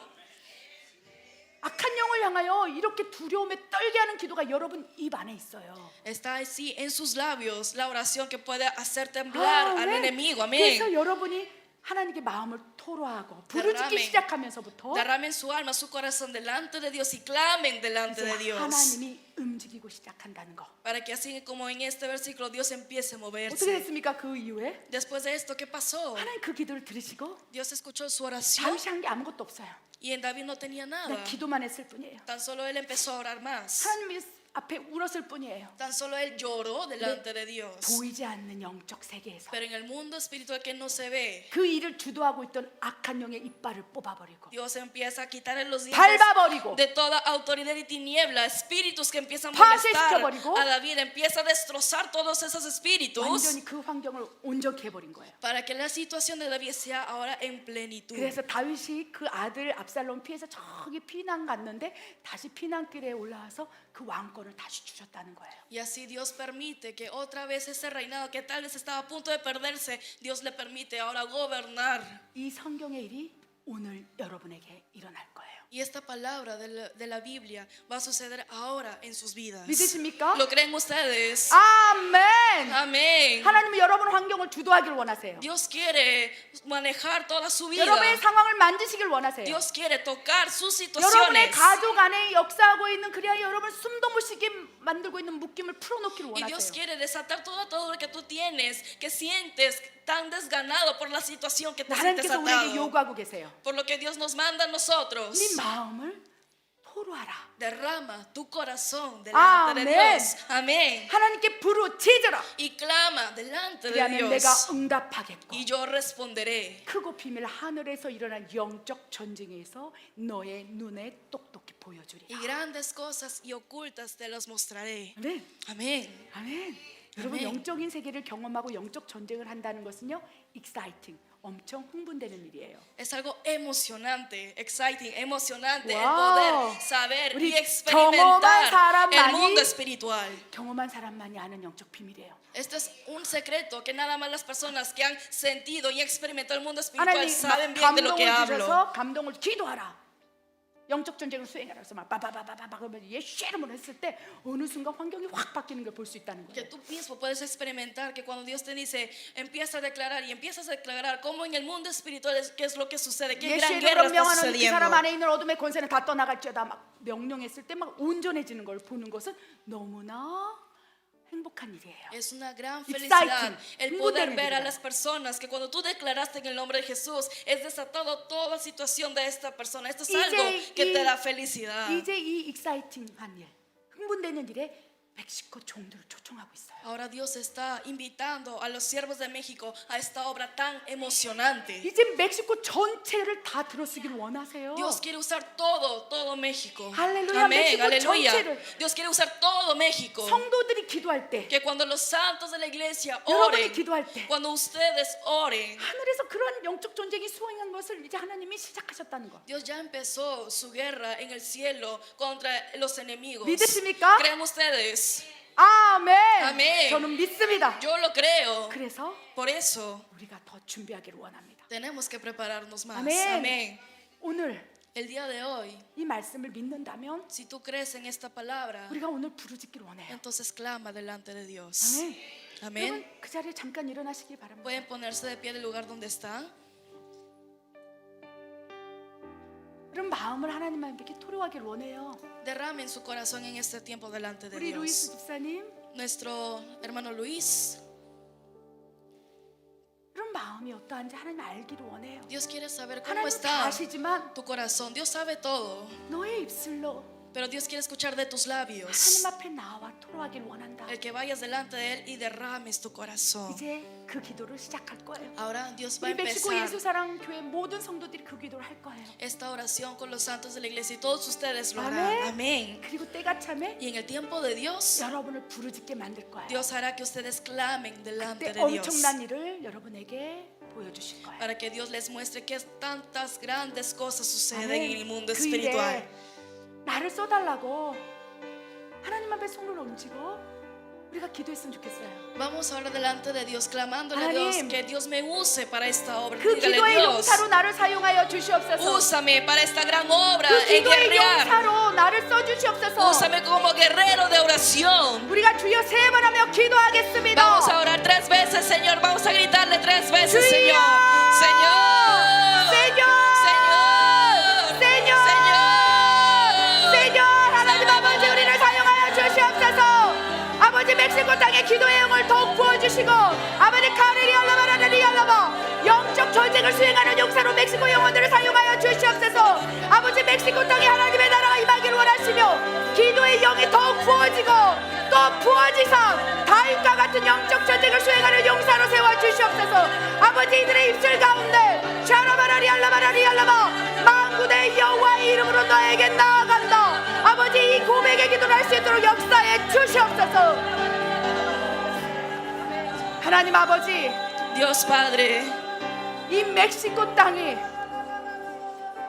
향하여 이렇게 두려움에 떨게 하는 기도가 여러분 입 안에 있어요. Está así en sus labios la oración que puede hacer temblar al 아멘. enemigo. 그래서 Amén. 여러분이 하나님께 마음을 토로하고 부르짖기 Derramen. 시작하면서부터 Derramen su alma, su corazón delante de Dios y clamen delante de 이제 Dios. 하나님이 움직이고 시작한다는 거. Para que así como en este versículo Dios empiece a 어떻게 moverse. 됐습니까? 그 이후에 Después de esto, ¿qué pasó? 하나님 그 기도를 들으시고 Dios escuchó su oración 다윗이 한 게 아무것도 없어요. y en David no tenía 그냥 nada. 기도만 했을 뿐이에요. Tan solo él empezó a orar más. 하나님 앞에 울었을 뿐이에요. Tan solo él lloró delante de Dios. 보이지 않는 영적 세계에서 Pero en el mundo espiritual que no se ve, 그 일을 주도하고 있던 악한 영의 이빨을 뽑아버리고 Dios empieza a quitarle los dientes 밟아버리고 de toda autoridad y tiniebla, espíritus que empiezan a 파쇄시켜버리고 molestar a David, empieza a destrozar todos esos espíritus 완전히 그 환경을 온전히 해버린 거예요. para que la situación de David sea ahora en plenitud. 그래서 다윗이 그 아들 압살롬 피해서 저기 피난 갔는데 다시 피난길에 올라와서 그 왕권을 다시 주셨다는 거예요. Y así Dios permite que otra vez ese reinado que tal vez estaba a punto de perderse, Dios le permite ahora gobernar. 이 성경의 일이 오늘 여러분에게 일어날 거예요. Y esta palabra de la Biblia va a suceder ahora en sus vidas. 믿으십니까? ¿Lo creen ustedes? 아멘. Amén. 하나님은 여러분 환경을 주도하길 원하세요. Dios quiere manejar toda su vida. 여러분의 상황을 만드시길 원하세요. Dios quiere tocar sus 여러분의 situaciones. 가족 안에 역사하고 있는 그래야 여러분 숨도 못 쉬게 만들고 있는 묶임을 풀어놓기를 Y Dios 원하세요. quiere desatar todo lo que tú tienes, que sientes tan desganado por la situación que te sientes 하나님께서 우리에게 atado. 요구하고 계세요. Por lo que Dios nos manda a nosotros. 네 마음을 토로하라. Derrama tu corazón delante de Amén. Dios. Amén. 하나님께 부르짖으라. Y clama delante de 그러면 내가 Dios. 응답하겠고 Y yo responderé. 크고 비밀 하늘에서 일어난 영적 전쟁에서 너의 눈에 똑똑히 보여주리라. Y grandes cosas y ocultas te las mostraré. 아멘. Amén. 아멘. 여러분 아멘. 영적인 세계를 경험하고 영적 전쟁을 한다는 것은요, exciting, 엄청 흥분되는 일이에요. Es algo emocionante, exciting, emocionante el Wow. poder saber 우리 y 경험한 experimentar 사람만이- el mundo espiritual. 경험한 사람만이 아는 영적 비밀이에요. Esto es un secreto que nada más las personas que han sentido y experimentado el mundo espiritual 하나님 saben bien de lo que 감동을 hablo. 주셔서 감동을 기도하라. 영적 전쟁을 수행하라. 그래서 막 바바바바바 그러면 예시름을 했을 때 어느 순간 환경이 확 바뀌는 걸 볼 수 있다는 Que 거예요. tú mismo puedes experimentar que cuando Dios te dice, empieza a declarar y empiezas a declarar cómo en el mundo espiritual qué es lo que sucede, qué gran guerra 예시름을 está 명하는 그 사람 sucediendo. 안에 있는 어둠의 권세는 다 떠나갈지어다 막 명령했을 때 막 온전해지는 걸 보는 것은 너무나 행복한 일이에요. Es una gran Exciting. felicidad el poder 흥분되는 ver a 일이다. las personas que cuando tú declaraste en el nombre de Jesús es desatado toda situación de esta persona. Esto es algo que te da felicidad. 이제 이 익사이팅한 일, 흥분되는 일에 멕시코 종들을 초청하고 있어요. Ahora Dios está invitando a los siervos de México a esta obra tan emocionante. 이제 멕시코 전체를 다 들어쓰기를 원하세요. Dios quiere usar todo México. Aleluya, Amén, México aleluya. 전체를. Dios quiere usar todo México. 성도들이 기도할 때, Que cuando los santos de la iglesia 여러분이 oren, 기도할 때 cuando ustedes oren, 하늘에서 그런 영적 전쟁이 수행한 것을 이제 하나님이 시작하셨다는 거. Dios ya empezó su guerra en el cielo contra los enemigos. 믿으십니까? ¿Creen ustedes? 아멘. 아멘. 저는 믿습니다. Yo lo creo. 그래서 Por eso 우리가 더 준비하기를 원합니다. tenemos que prepararnos más. 아멘. Amén. 오늘 El día de hoy, 이 말씀을 믿는다면 si tú crees en esta palabra, 우리가 오늘 부르짖기를 원해요. entonces clama delante de Dios. 아멘. Amén. 여러분 그 자리에 잠깐 일어나시기 바랍니다. Pueden ponerse de pie del lugar donde están. 여러분 마음을 하나님께 토로하기를 원해요. Derramen su corazón en este tiempo delante de 우리 루이스 Dios. 집사님, Nuestro hermano Luis, 그런 마음이 어떠한지 하나님 알기를 원해요. Dios quiere saber cómo 하나님 다 está 아시지만 tu corazón. Dios sabe todo, 너의 입술로 pero Dios quiere escuchar de tus labios. 하나님 앞에 나와 토로하기를 원한다. El que vayas delante de Él y derrames tu corazón. 이제 그 기도를 시작할 거예요. Ahora Dios va a 우리 멕시코 empezar 예수사랑 교회 모든 성도들이 그 기도를 할 거예요. esta oración con los santos de la iglesia y todos ustedes lo Amén. harán. Amén. 그리고 때가 참에 Y en el tiempo de Dios, 여러분을 부르짖게 만들 거예요. Dios hará que ustedes clamen delante 그때 de Dios. 엄청난 일을 여러분에게 보여주실 거예요. Para que Dios les muestre que tantas grandes cosas suceden 아멘. en el mundo 그 일에 espiritual. 나를 써달라고 하나님 앞에 손을 얹고 우리가 기도했으면 좋겠어요. Vamos ahora delante de Dios clamándole a 하나님, Dios que Dios me use para esta obra. 그 Dígale, 기도의 Dios, 용사로 나를 사용하여 주시옵소서. úsame para esta gran obra 그 en 기도의 guerrear. 용사로 나를 써주시옵소서. Úsame como guerrero de oración. 우리가 주여 세 번 하며 기도하겠습니다. Vamos a orar 3 veces, Señor. Vamos a gritarle 3 veces, 주여! Señor. Señor. Señor, Señor. Señor, Señor. Señor, 하나님 아버지 우리를 사용하여 주시옵소서. 아버지 멕시코 땅의 기도의 영을 더욱 부어주시고 아버지 카리리알라바라리알라바 영적 전쟁을 수행하는 용사로 멕시코 영혼들을 사용하여 주시옵소서. 아버지 멕시코 땅에 하나님의 나라가 임하기를 원하시며 기도의 영이 더욱 부어지고 또 부어지사 다윗과 같은 영적 전쟁을 수행하는 용사로 세워주시옵소서. 아버지 이들의 입술 가운데 샤라바라리알라바라리알라바 만군의 여호와의 이름으로 너에게 나아간다. 아버지 이 고백의 기도를 할 수 있도록 역사해 주시옵소서. 하나님 아버지 Dios Padre, 이 멕시코 땅이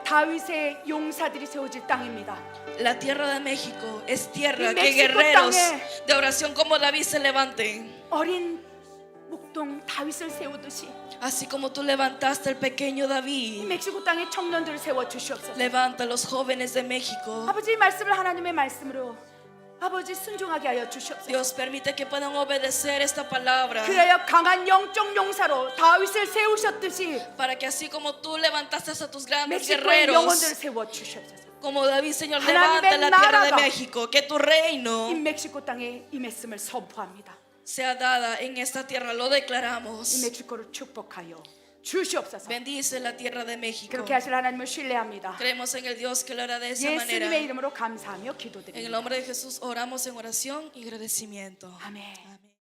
다윗의 용사들이 세워질 땅입니다. la tierra de México es tierra Y que México guerreros 땅에 de oración como David se levanten. 어린 목동 다윗을 세우듯이 Así como tú levantaste al pequeño 이 David, 멕시코 땅에 청년들을 세워 주시옵소서. levanta a los jóvenes de México. 아버지 이 말씀을 하나님의 말씀으로 아버지 순종하게 하여 주시옵소서. Dios permite que puedan obedecer esta palabra, 그래야 강한 영적 용사로 다윗을 세우셨듯이 para que así como tú levantaste a tus grandes 멕시코의 영혼들을 guerreros, 세워 주시옵소서. como David, Señor, 하나님의 levanta la tierra de 나라가 México, que tu reino 이 멕시코 땅에 임했음을 선포합니다. sea dada en esta tierra. Lo 이 declaramos. 멕시코를 축복하여 주시옵소서. Bendice la tierra de México. 그렇게 하실 하나님을 신뢰합니다. Creemos en el Dios que lo hará de esa manera. 예수님의 이름으로 감사하며 En el 기도드립니다. nombre de Jesús oramos en oración y agradecimiento. 아멘.